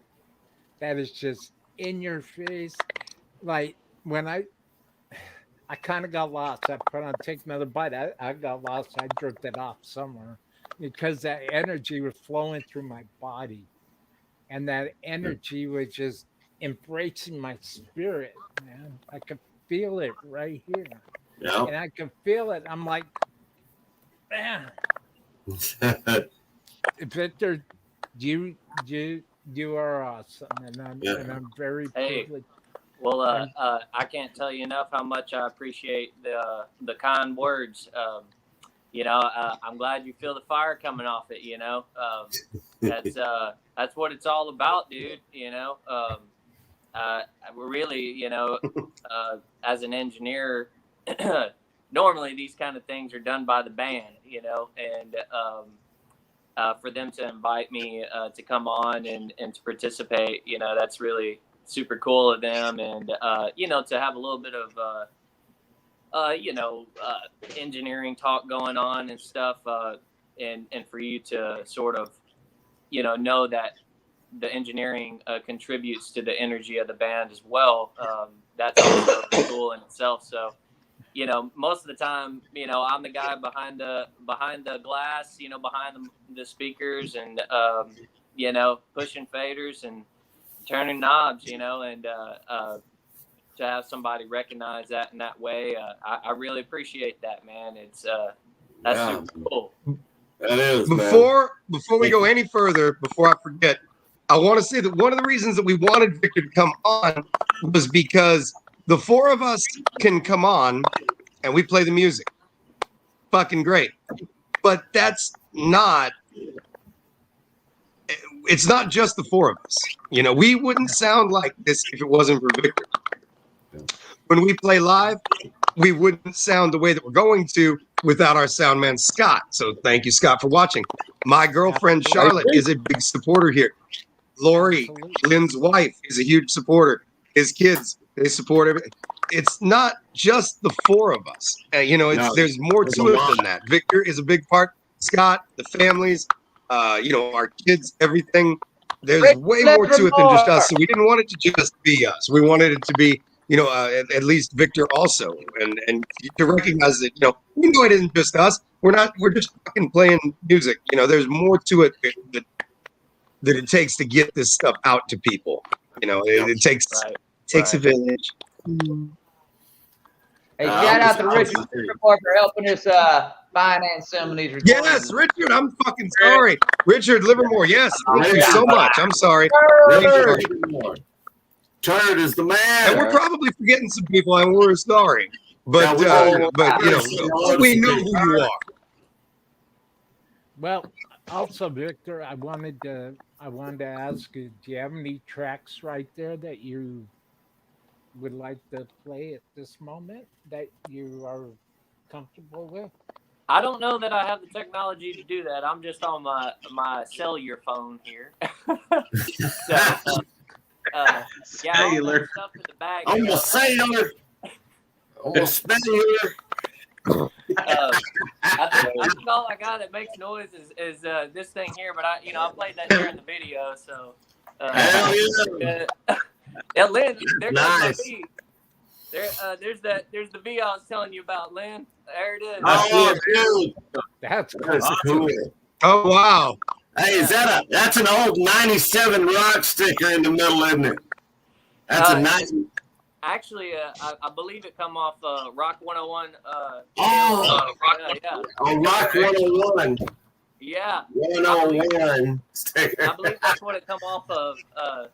that is just in your face. Like when I kind of got lost. I put on Take Another Bite. I got lost. I drifted off somewhere because that energy was flowing through my body. And that energy was just embracing my spirit, man. I could feel it right here. Yeah. And I could feel it. I'm like, man. Victor, you are awesome. And I'm very privileged. Well, I can't tell you enough how much I appreciate the kind words. I'm glad you feel the fire coming off it. That's what it's all about, dude. We're really, as an engineer, normally these kind of things are done by the band, and for them to invite me to come on and to participate, that's really super cool of them, and to have a little bit of engineering talk going on and stuff, and for you to sort of know that the engineering contributes to the energy of the band as well. That's also cool in itself. So most of the time, I'm the guy behind the glass, behind the speakers, and pushing faders and turning knobs, and to have somebody recognize that in that way, I really appreciate that, man. It's that's super cool. That is. Before we go any further, before I forget, I want to say that one of the reasons that we wanted Victor to come on was because the four of us can come on and we play the music. Fucking great. But that's not, it's not just the four of us. You know, we wouldn't sound like this if it wasn't for Victor. When we play live, we wouldn't sound the way that we're going to without our sound man, Scott. So thank you, Scott, for watching. My girlfriend, Charlotte, is a big supporter here. Lori, Lyn's wife, is a huge supporter. His kids, they support everything. It's not just the four of us. You know, there's more to it than that. Victor is a big part. Scott, the families, you know, our kids, everything. There's way more to it than just us. So we didn't want it to just be us. We wanted it to be, you know, at least Victor also, and to recognize that, you know, we know it isn't just us. We're just fucking playing music. You know, there's more to it that it takes to get this stuff out to people. You know, it takes a village. Hey, shout out to Richard for helping us finance some of these recordings. Yes, Richard, I'm fucking sorry. Richard Livermore, yes, thank you so much. I'm sorry. Turd is the man. And we're probably forgetting some people, and we're sorry. But, you know, we know who you are. Well, also, Victor, I wanted to ask you, do you have any tracks right there that you would like to play at this moment that you are comfortable with? I don't know that I have the technology to do that. I'm just on my cellular phone here. So, yeah, cellular. Stuff in the bag. Almost cellular. Almost cellular. I think all I got that makes noise is this thing here, but I played that during the video, so. Hell yeah. Yeah, Lyn, there goes Nice. my V. There's the V I was telling you about, Lyn. There it is. Oh, dude. That's Cool. Oh, wow. Hey, that's an old 97 rock sticker in the middle, isn't it? That's a nice. Actually, I believe it come off Rock 101. Yeah. On Rock 101. Yeah. 101 sticker. I believe that's what it come off of.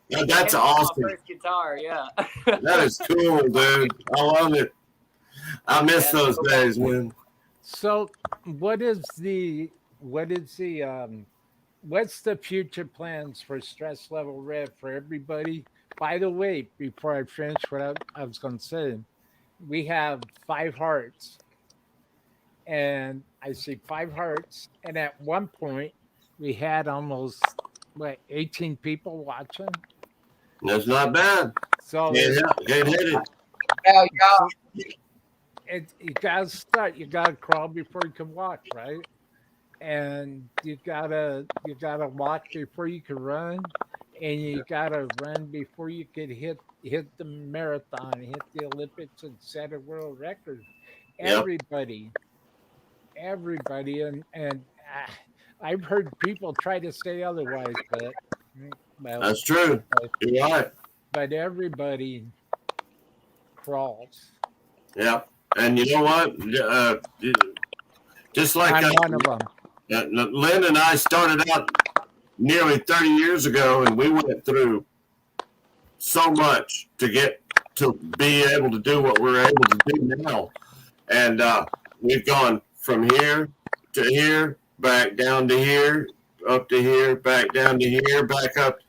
That's awesome. My first guitar, yeah. That is cool, dude. I love it. I miss those days, man. So, what's the future plans for Stress Level Red for everybody? By the way, before I finish what I was going to say, we have 5 hearts. And I see 5 hearts. And at one point, we had almost 18 people watching. That's not bad. So get hit it. You gotta start. You gotta crawl before you can walk, right? And you gotta walk before you can run, and you gotta run before you could hit the marathon, hit the Olympics, and set a world record. Yep. Everybody, and I've heard people try to say otherwise, but well, That's true. You're right. But everybody crawls. Yeah, and you know what? Just like I'm one of them. Lyn and I started out nearly 30 years ago, and we went through so much to get to be able to do what we're able to do now. And we've gone from here to here, back down to here, up to here, back down to here, back up.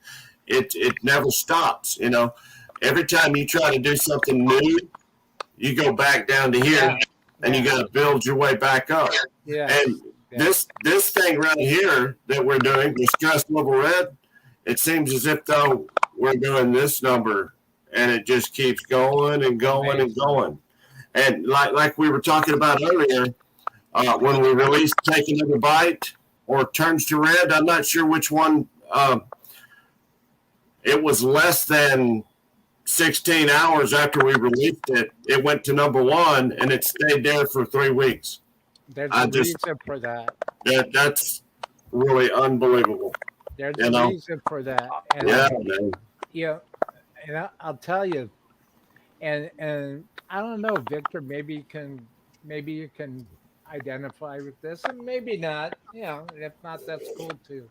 It never stops, you know. Every time you try to do something new, you go back down to here, and you got to build your way back up. Yeah. And this thing right here that we're doing, the Stress Level Red, it seems as if though we're doing this number, and it just keeps going and going and going. And like we were talking about earlier, when we released Take Another Bite or Turns to Red, I'm not sure which one. It was less than 16 hours after we released it. It went to #1, and it stayed there for 3 weeks. There's a reason for that. That's really unbelievable. There's a reason for that. And, yeah, man. Yeah, and I'll tell you, and I don't know, Victor. Maybe you can identify with this, and maybe not. You know, if not, that's cool too.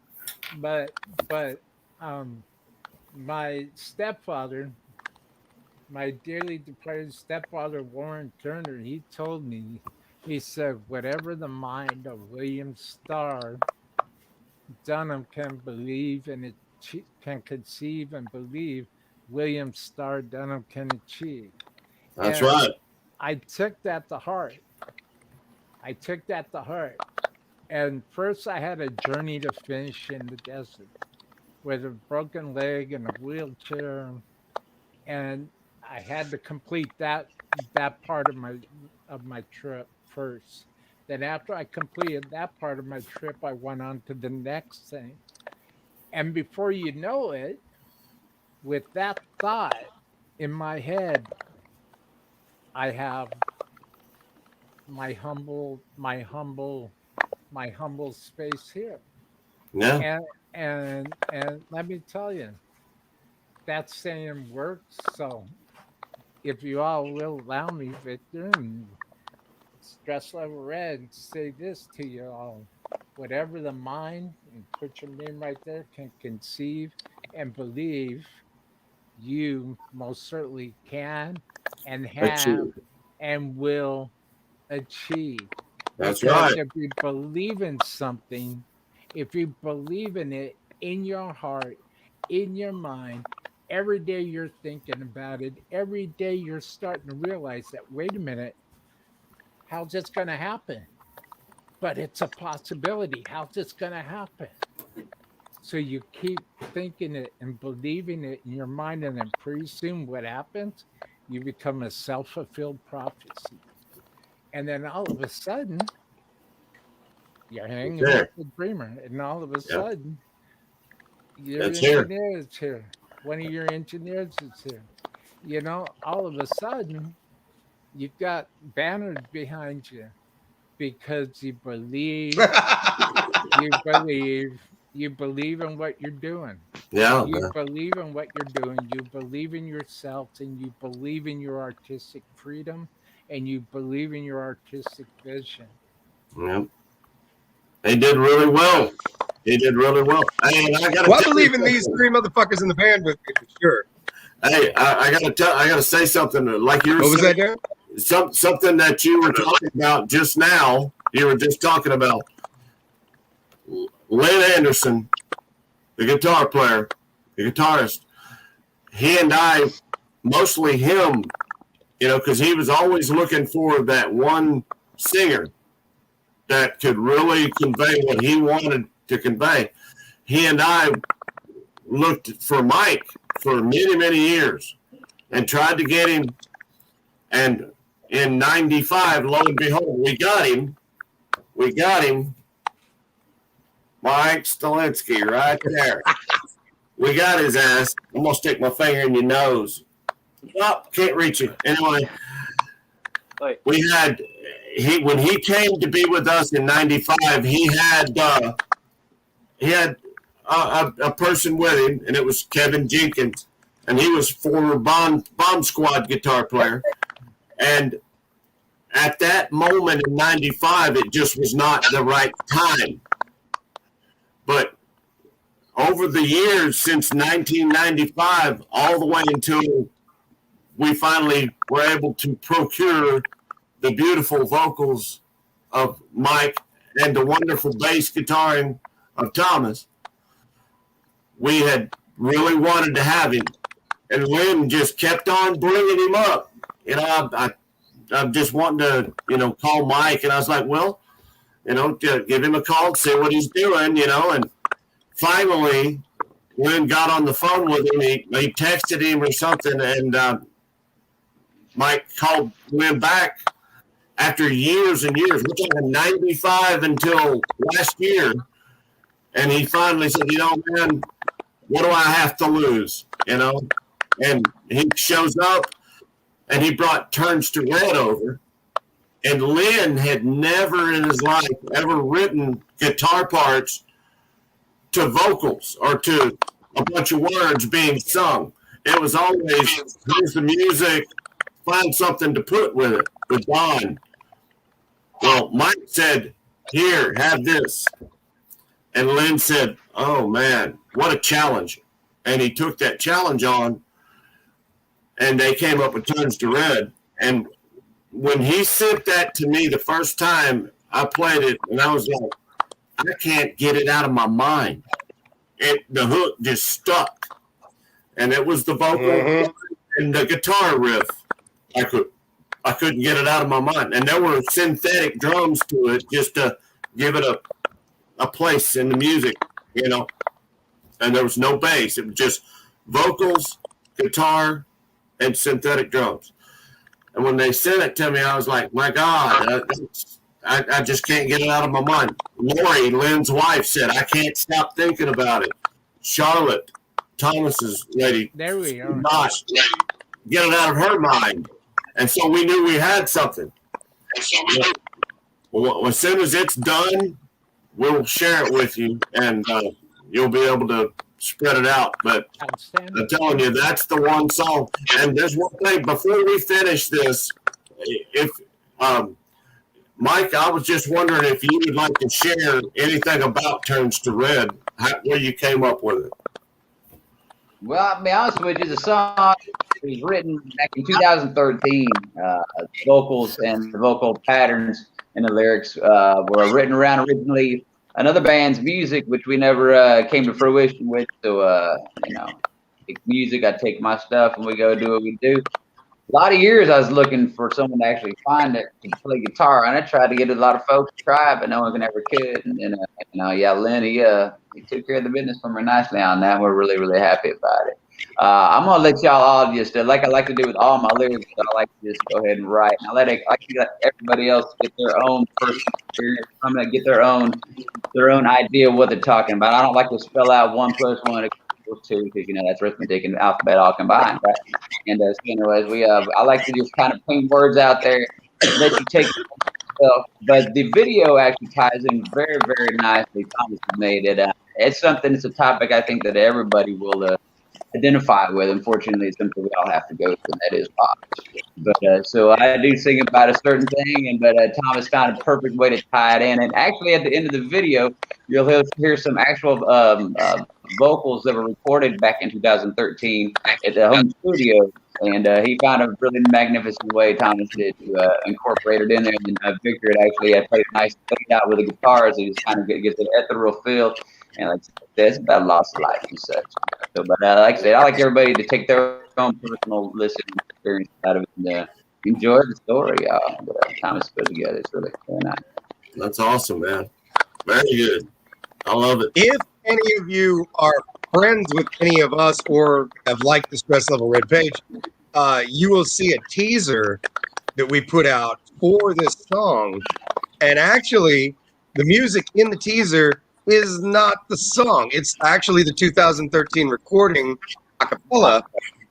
But my stepfather, my dearly departed stepfather, Warren Turner, he told me, he said, whatever the mind of William Starr, Dunham can believe, and it can conceive and believe, William Starr Dunham can achieve. That's And right. I took that to heart. And first, I had a journey to finish in the desert with a broken leg and a wheelchair, and I had to complete that part of my trip first. Then after I completed that part of my trip, I went on to the next thing. And before you know it, with that thought in my head, I have my humble space here. Yeah. And let me tell you, that saying works. So if you all will allow me, Victor, and Stress Level Red, say this to you all. Whatever the mind, and put your name right there, can conceive and believe, you most certainly can and have Achieve. and will achieve. That's Because right. if you believe in something, if you believe in it in your heart, in your mind, every day you're thinking about it, every day you're starting to realize that, wait a minute, how's this going to happen? But it's a possibility. How's this going to happen? So you keep thinking it and believing it in your mind, and then pretty soon what happens? You become a self-fulfilled prophecy. And then all of a sudden, you're hanging with the dreamer, and all of a sudden, your engineer is here. One of your engineers is here. You know, all of a sudden, you've got banners behind you because you believe, you believe in what you're doing. Yeah. You believe in what you're doing. You believe in yourself, and you believe in your artistic freedom, and you believe in your artistic vision. Yeah. He did really well. Hey, I believe in these three motherfuckers in the band with me for sure. Hey, I gotta say something. Like you were What was saying, that, Darren? Something that you were talking about just now. You were just talking about Lyn Anderson, the guitar player, the guitarist. He and I, mostly him, you know, because he was always looking for that one singer that could really convey what he wanted to convey. He and I looked for Mike for many, many years and tried to get him. And in 95, lo and behold, we got him. Mike Stalinsky right there. We got his ass. I'm going to stick my finger in your nose. Oh, can't reach it. Anyway, we had, when he came to be with us in 95, he had a person with him, and it was Kevin Jenkins, and he was former Bomb Squad guitar player. And at that moment in 95, it just was not the right time. But over the years since 1995, all the way until we finally were able to procure the beautiful vocals of Mike and the wonderful bass guitaring of Thomas, we had really wanted to have him. And Lyn just kept on bringing him up. You know, I'm just wanting to, you know, call Mike. And I was like, well, you know, give him a call, see what he's doing, you know. And finally, Lyn got on the phone with him. He texted him or something. And Mike called Lyn back after years and years. We're talking 95 until last year. And he finally said, you know, man, what do I have to lose? You know? And he shows up, and he brought Turns to Red over. And Lyn had never in his life ever written guitar parts to vocals or to a bunch of words being sung. It was always, here's the music, find something to put with it, with Don. Well, Mike said, here, have this. And Lyn said, oh, man, what a challenge. And he took that challenge on, and they came up with Turns to Red. And when he sent that to me the first time, I played it, and I was like, I can't get it out of my mind. the hook just stuck, and it was the vocal and the guitar riff. I couldn't get it out of my mind, and there were synthetic drums to it just to give it a place in the music, you know. And there was no bass; it was just vocals, guitar, and synthetic drums. And when they sent it to me, I was like, "My God, I just can't get it out of my mind." Lori, Lyn's wife, said, "I can't stop thinking about it." Charlotte, Thomas's lady, There we are. not get it out of her mind. And so we knew we had something. Well, as soon as it's done, we'll share it with you, and you'll be able to spread it out. But I'm telling you, that's the one song. And there's one thing before we finish this. If Mike, I was just wondering if you would like to share anything about Turns to Red, where you came up with it. Well, I'll be honest with you, the song was written back in 2013. Vocals and the vocal patterns and the lyrics were written around originally another band's music, which we never came to fruition with. So, music, I take my stuff and we go do what we do. A lot of years I was looking for someone to actually find it to play guitar, and I tried to get a lot of folks to try it, but no one ever could. And then, Lyn, he took care of the business for me nicely on that. We're really, really happy about it. I'm gonna let y'all all just like I like to do with all my lyrics. I like to just go ahead and write, and I like to let everybody else get their own personal experience from it, get their own idea of what they're talking about. I don't like to spell out 1 + 1 = 2 because that's arithmetic and alphabet all combined, right? And so anyways, I like to just kind of paint words out there, let you take it yourself. But the video actually ties in very, very nicely. Thomas made it. It's something. It's a topic I think that everybody will identify with. Unfortunately, it's something we all have to go through, and that is pop. But so I do sing about a certain thing, but Thomas found a perfect way to tie it in. And actually, at the end of the video, you'll hear some actual vocals that were recorded back in 2013 at the home studio. And he found a really magnificent way, Thomas did, to incorporate it in there. And Victor had actually played a nice fade out with the guitar, so he just kind of gets an ethereal feel. And like that's about loss of life and such. So, but like I said, I like everybody to take their own personal listening experience out of it and enjoy the story that Thomas put together. It's really nice. That's awesome, man. Very good. I love it. If any of you are friends with any of us or have liked the Stress Level Red page, you will see a teaser that we put out for this song. And actually, the music in the teaser is not the song. It's actually the 2013 recording a cappella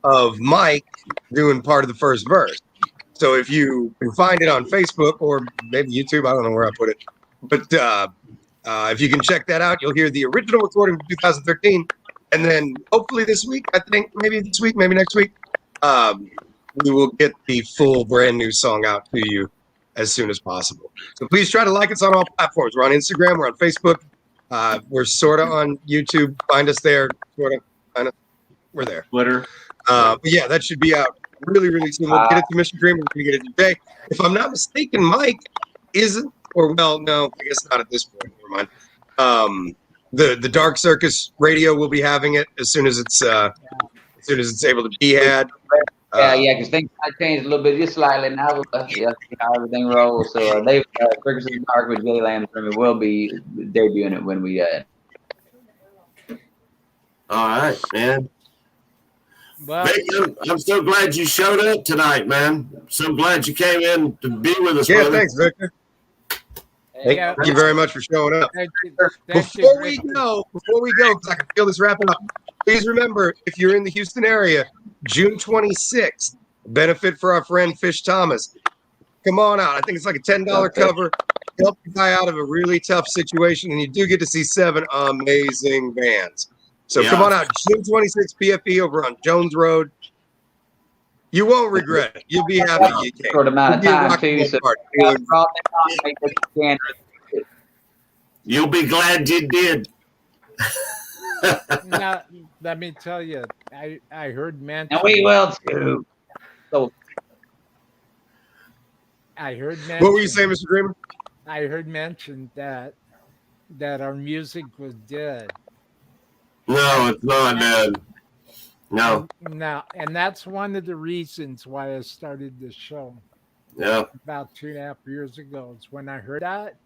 of Mike doing part of the first verse. So if you can find it on Facebook or maybe YouTube, I don't know where I put it. But if you can check that out, you'll hear the original recording from 2013. And then hopefully this week, I think maybe this week, maybe next week, we will get the full brand new song out to you as soon as possible. So please try to like us on all platforms. We're on Instagram, we're on Facebook. We're sort of on YouTube. Find us there. Sort of. Kind of. We're there. Twitter. But yeah, that should be out really, really soon. We'll get it to Mr. Dreamer. We're going to get it today. If I'm not mistaken, Mike isn't, or well, no, I guess not at this point. Never mind. The Dark Circus radio will be having it as soon as it's able to be had. Because things might change a little bit just slightly now. How everything rolls. So David Ferguson Dark with Jay Lamson will be debuting it when we. All right, man. Well, Victor, I'm so glad you showed up tonight, man. I'm so glad you came in to be with us. Yeah, brother. thanks, Victor. yeah, Thank you very much for showing up. thank you, Before we Victor. go, because I can feel this wrapping up, please remember, if you're in the Houston area, June 26th, benefit for our friend Fish Thomas. Come on out. I think it's like a $10 cover. Help the guy out of a really tough situation, and you do get to see 7 amazing bands. So come on out, June 26th, PFE over on Jones Road. You won't regret it. You'll be happy you came. Short amount of time too. So You'll be glad you did. Now, let me tell you, I heard mention. and we will too. So I heard mention. What were you saying, Mr. Dreamer? I heard mention that our music was dead. No, it's not, Dad. No. And that's one of the reasons why I started this show. Yeah. About 2.5 years ago. It's when I heard that,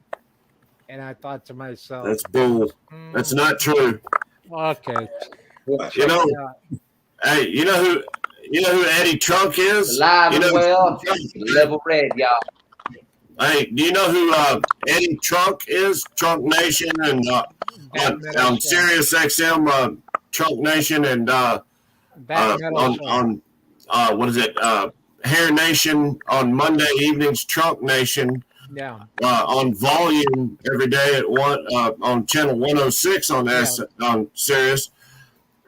and I thought to myself, That's bull. That's not true. Okay. You know, hey, you know who Eddie Trunk is? Live you know, and well, level red, y'all. Hey, do you know who Eddie Trunk is? Trunk Nation and on Sirius XM, Trunk Nation and on what is it? Hair Nation on Monday evenings. Trunk Nation. Yeah. On volume every day at on channel 106 on Sirius.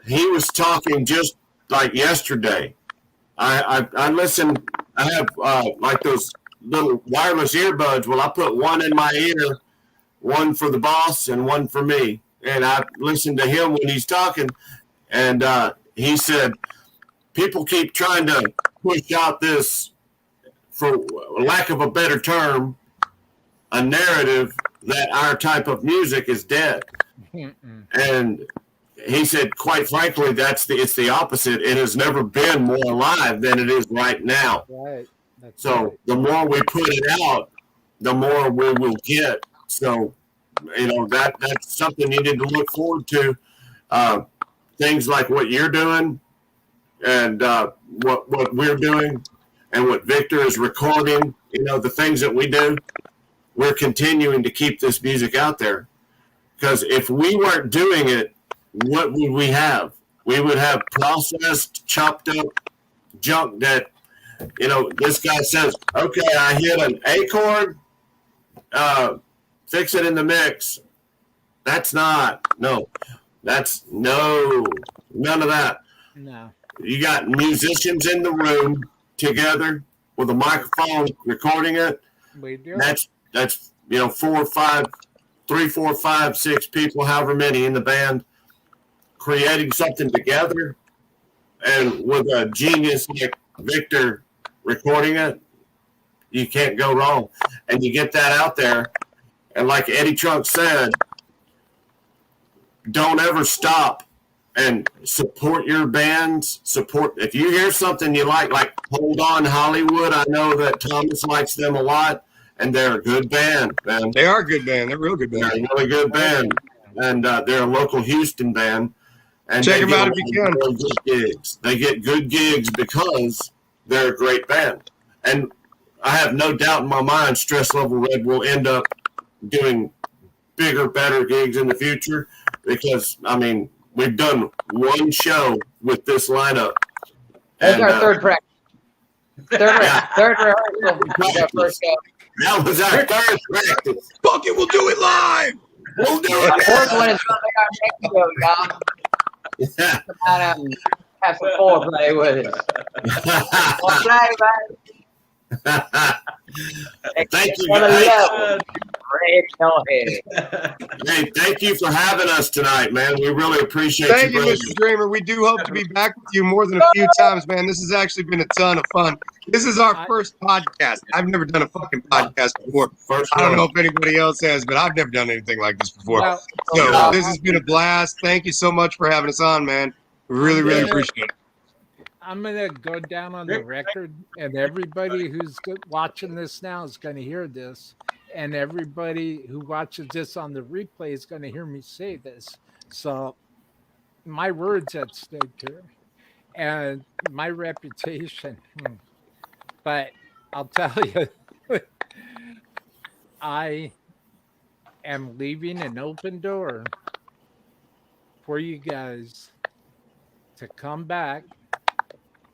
He was talking just like yesterday. I listen. I have like those little wireless earbuds. Well, I put one in my ear, one for the boss and one for me. And I listened to him when he's talking, and he said, people keep trying to push out this, for lack of a better term, a narrative that our type of music is dead. And he said, quite frankly, it's the opposite. It has never been more alive than it is right now. Right. So the more we put it out, the more we will get. So, you know, that's something you need to look forward to. Things like what you're doing and what we're doing and what Victor is recording, you know, the things that we do, we're continuing to keep this music out there. Because if we weren't doing it, what would we have? We would have processed, chopped up junk that, you know, this guy says, okay, I hit an A chord, fix it in the mix. That's none of that. No. You got musicians in the room together with a microphone recording it. We do. That's you know, 4 or 5, 3, 4, 5, 6 people, however many in the band, creating something together, and with a genius like Victor recording it, you can't go wrong. And you get that out there, and like Eddie Trunk said, don't ever stop and support your bands. Support, if you hear something you like Hold On Hollywood, I know that Thomas likes them a lot, and they're a good band, man. They are a good band. They're a real good band. They're a really good band, and they're a local Houston band. And check them out if you can. Good gigs. They get good gigs because they're a great band. And I have no doubt in my mind Stress Level Red will end up doing bigger, better gigs in the future because, I mean, we've done one show with this lineup. That's our third practice. Third rehearsal. First show. That was our third practice. Fuck it, we'll do it live. We'll do it. Fourth one is going to be our next show, y'all. Yeah. Come out and have some foreplay with us. Foreplay, Thank you, guys. Hey, thank you for having us tonight, man. We really appreciate Thank you, brother. Mr. Dreamer. We do hope to be back with you more than a few times, man. This has actually been a ton of fun. This is our first podcast. I've never done a fucking podcast before. I don't know if anybody else has, but I've never done anything like this before. So this has been a blast. Thank you so much for having us on, man. We really, really appreciate it. I'm going to go down on the record, and everybody who's watching this now is going to hear this. And everybody who watches this on the replay is going to hear me say this. So my words at stake here and my reputation. But I'll tell you, I am leaving an open door for you guys to come back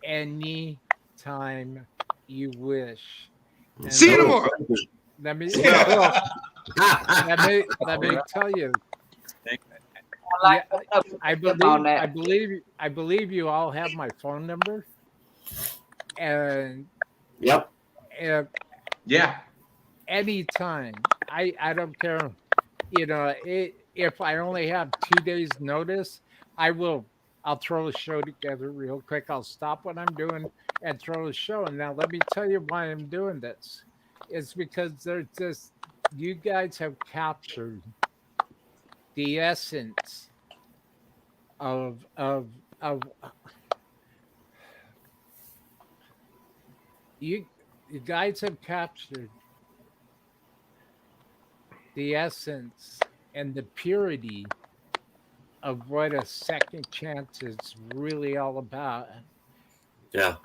anytime you wish. And see you tomorrow. Let me tell you. I believe you all have my phone number. And yep. Yeah. Anytime. I don't care. You know, if I only have 2 days notice, I'll throw a show together real quick. I'll stop what I'm doing and throw a show. And now let me tell you why I'm doing this. It's because you guys have captured the essence of you guys have captured the essence and the purity of what a second chance is really all about. Yeah.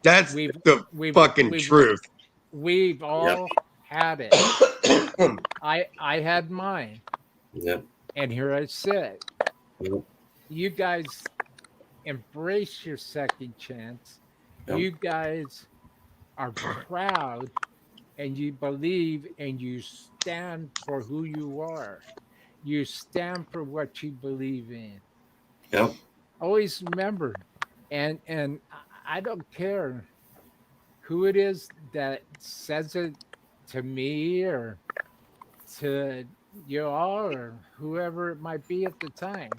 That's the fucking truth. We've all had it. I had mine. Yep. And here I sit. Yep. You guys embrace your second chance. Yep. You guys are proud and you believe and you stand for who you are. You stand for what you believe in. Yep. Always remember, and I don't care who it is that says it to me or to you all or whoever it might be at the time.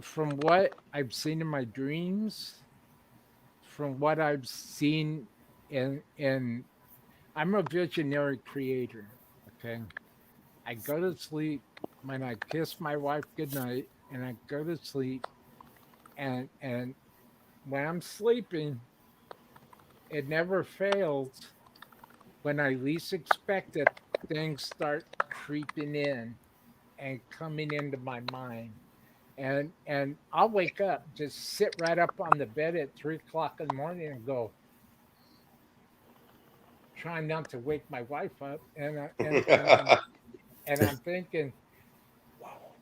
From what I've seen in my dreams, from what I've seen in I'm a visionary creator. Okay. I go to sleep when I kiss my wife goodnight and I go to sleep and when I'm sleeping, it never fails. When I least expect it, things start creeping in and coming into my mind. And I'll wake up, just sit right up on the bed at 3:00 in the morning and go, trying not to wake my wife up. And I'm thinking, wow,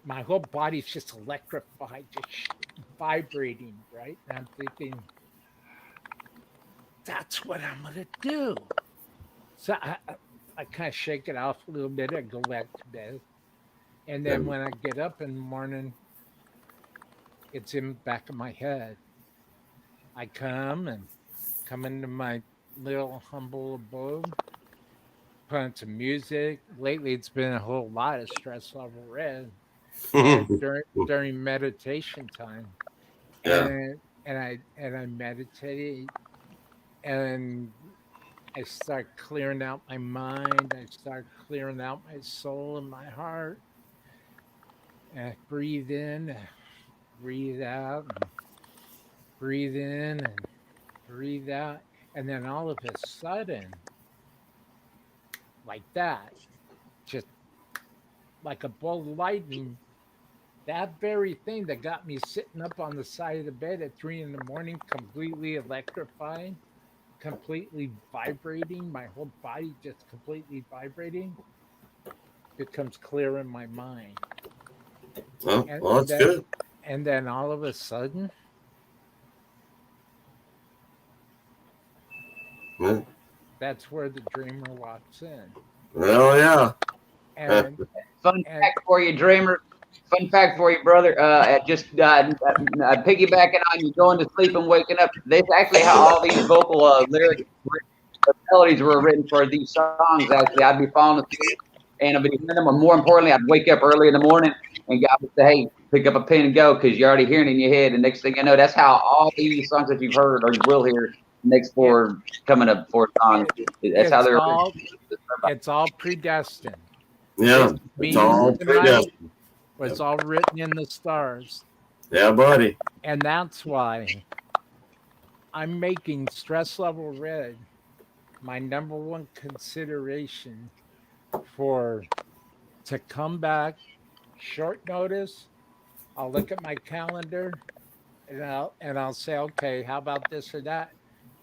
my whole body's just electrified, just vibrating, right? And I'm thinking, that's what I'm going to do. So I kind of shake it off a little bit. I go back to bed. And then when I get up in the morning, it's in the back of my head. I come into my little humble abode, put on some music. Lately, it's been a whole lot of stress level red during meditation time. Yeah. And I meditate and I start clearing out my mind. I start clearing out my soul and my heart. And I breathe in, breathe out, and breathe in and breathe out. And then all of a sudden, like that, just like a bolt of lightning, that very thing that got me sitting up on the side of the bed at 3 in the morning, completely electrified, completely vibrating, my whole body just completely vibrating, becomes clear in my mind. Well, that's good. And then all of a sudden, that's where the dreamer walks in. Well, yeah. And fun fact for you, dreamer. Fun fact for you, brother. Just piggybacking on you going to sleep and waking up. That's actually how all these vocal lyrics, melodies were written for these songs. Actually, I'd be falling asleep and I'd be hearing them. Or more importantly, I'd wake up early in the morning and God would say, "Hey, pick up a pen and go," because you're already hearing it in your head. And next thing you know, that's how all these songs that you've heard or you will hear next four coming up 4 songs. That's how they're. It's all predestined. Yeah, it's all predestined. It's all written in the stars. Yeah, buddy. And that's why I'm making stress level red my number one consideration to come back short notice. I'll look at my calendar and I'll say, okay, how about this or that?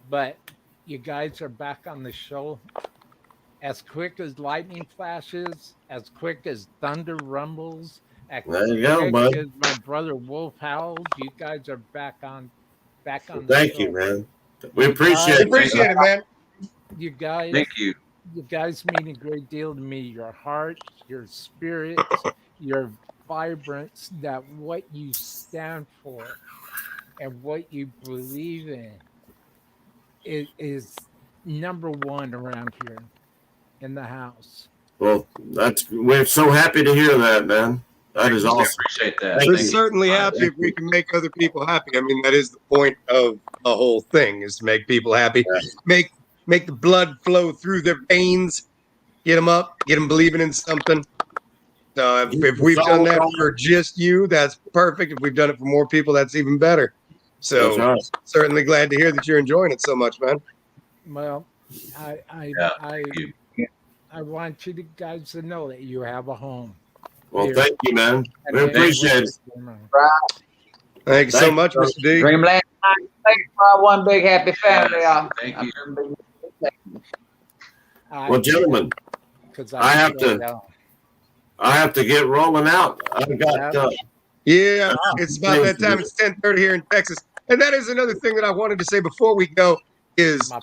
But you guys are back on the show as quick as lightning flashes, as quick as thunder rumbles. There you go, bud. As my brother Wolf howls, you guys are back on. Thank you, man. We appreciate it. Appreciate it, man. You guys. Thank you. You guys mean a great deal to me. Your heart, your spirit, your vibrance. That what you stand for and what you believe in is number one around here in the house. Well, we're so happy to hear that, man. That is awesome. Appreciate that. We're certainly happy if we can make other people happy. I mean, that is the point of the whole thing, is to make people happy. Yeah. Make the blood flow through their veins, get them up, get them believing in something. So if we've done that for just you, that's perfect. If we've done it for more people, that's even better. So certainly glad to hear that you're enjoying it so much, man. Well, I want you guys to know that you have a home. Well, here. thank you, man. We appreciate it. Thank you so much, Mr. D. Dreamland, thanks for our one big happy family, y'all. Thank you. Well, gentlemen, I have to get rolling out. I've got yeah, it's about that time. It's 10:30 here in Texas. And that is another thing that I wanted to say before we go is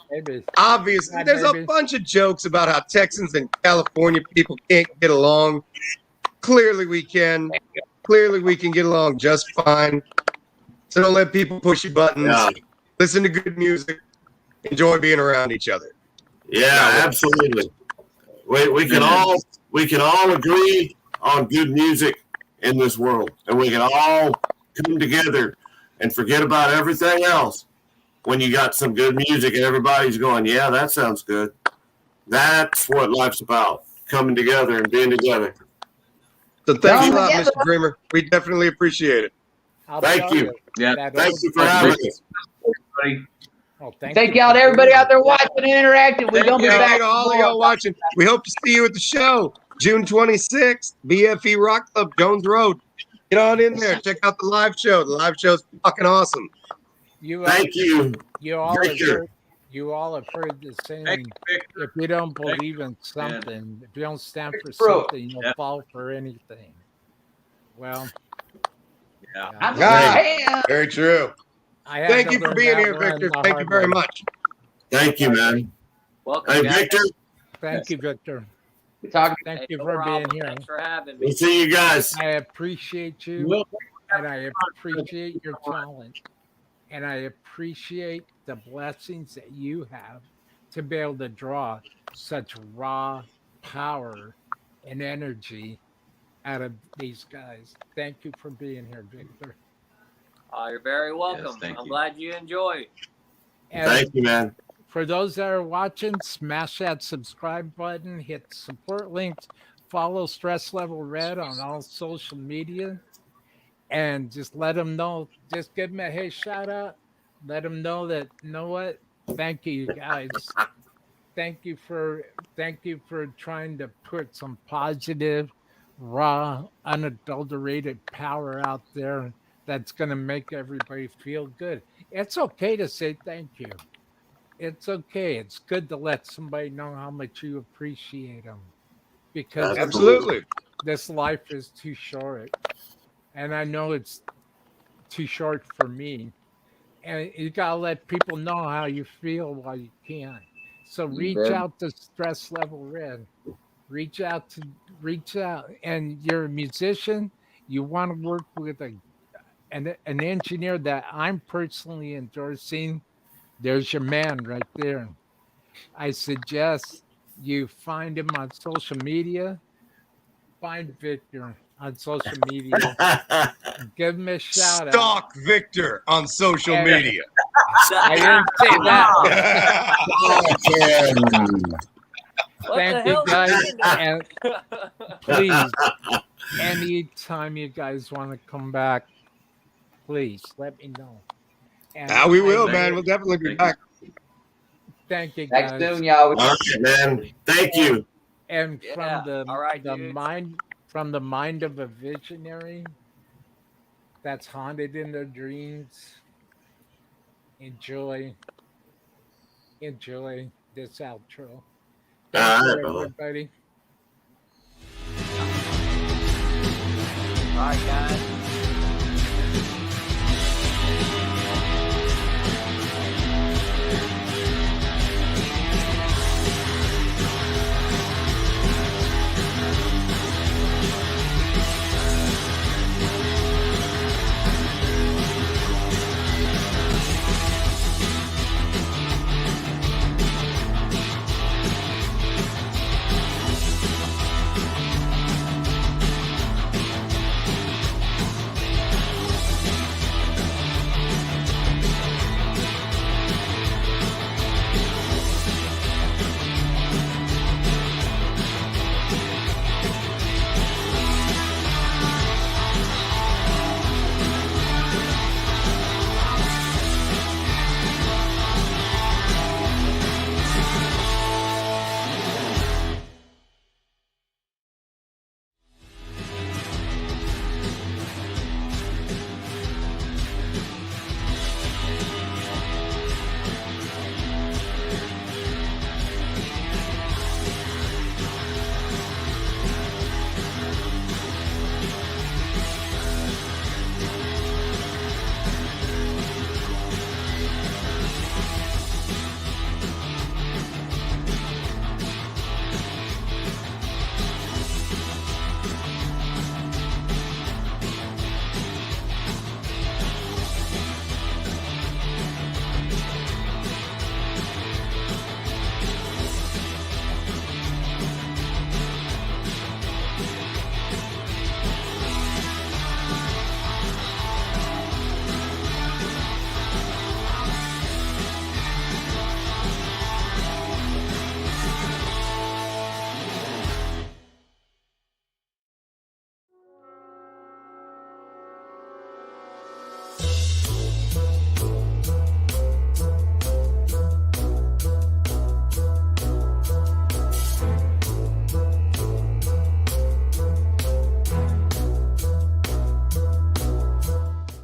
obviously there's a bunch of jokes about how Texans and California people can't get along. Clearly we can. Clearly we can get along just fine. So don't let people push your buttons. Yeah. Listen to good music. Enjoy being around each other. Yeah, absolutely. We can all agree on good music in this world, and we can all come together and forget about everything else when you got some good music and everybody's going, yeah, that sounds good. That's what life's about, coming together and being together. So thank you a lot, Mr. Dreamer. We definitely appreciate it. Thank you. Yeah, thank you for having us. Oh, thank y'all to everybody out there watching and interacting. We're going to be back. All of y'all watching. We hope to see you at the show June 26th, BFE Rock Club, Jones Road. Get on in there. Check out the live show. The live show's fucking awesome. Thank you. You all have heard the saying, if you don't believe in something, if you don't stand for something, you'll fall for anything. Well, very true. Thank you for being here, Victor. Thank you very much. Thank you, man. Welcome, hey, Victor. Thank you, Victor. Thank you for being here. Thanks for having me. We'll see you guys. I appreciate you, and I appreciate your talent, and I appreciate the blessings that you have to be able to draw such raw power and energy out of these guys. Thank you for being here, Victor. You're very welcome. Yes, I'm glad you enjoy. And thank you, man. for those that are watching, smash that subscribe button, hit support links, follow Stress Level Red on all social media, and just let them know. Just give them a hey shout out. Let them know that, you know what? Thank you, guys. Thank you for trying to put some positive, raw, unadulterated power out there that's going to make everybody feel good. It's okay to say thank you. It's okay. It's good to let somebody know how much you appreciate them, because absolutely, this life is too short, and I know it's too short for me. And you gotta let people know how you feel while you can. So reach out to Stress Level Red. Reach out, and you're a musician. You want to work with an engineer that I'm personally endorsing. There's your man right there. I suggest you find him on social media. Find Victor on social media. Give him a shout out. Stalk Victor on social media. I didn't say that. Thank you, guys. And please, anytime you guys want to come back, please let me know. And we will, man. We'll definitely be back. Thank you, guys. Next soon, y'all. All right, man. Thank you. And from the mind of a visionary that's haunted in their dreams, enjoy this outro. Thank you, everybody. All right, guys.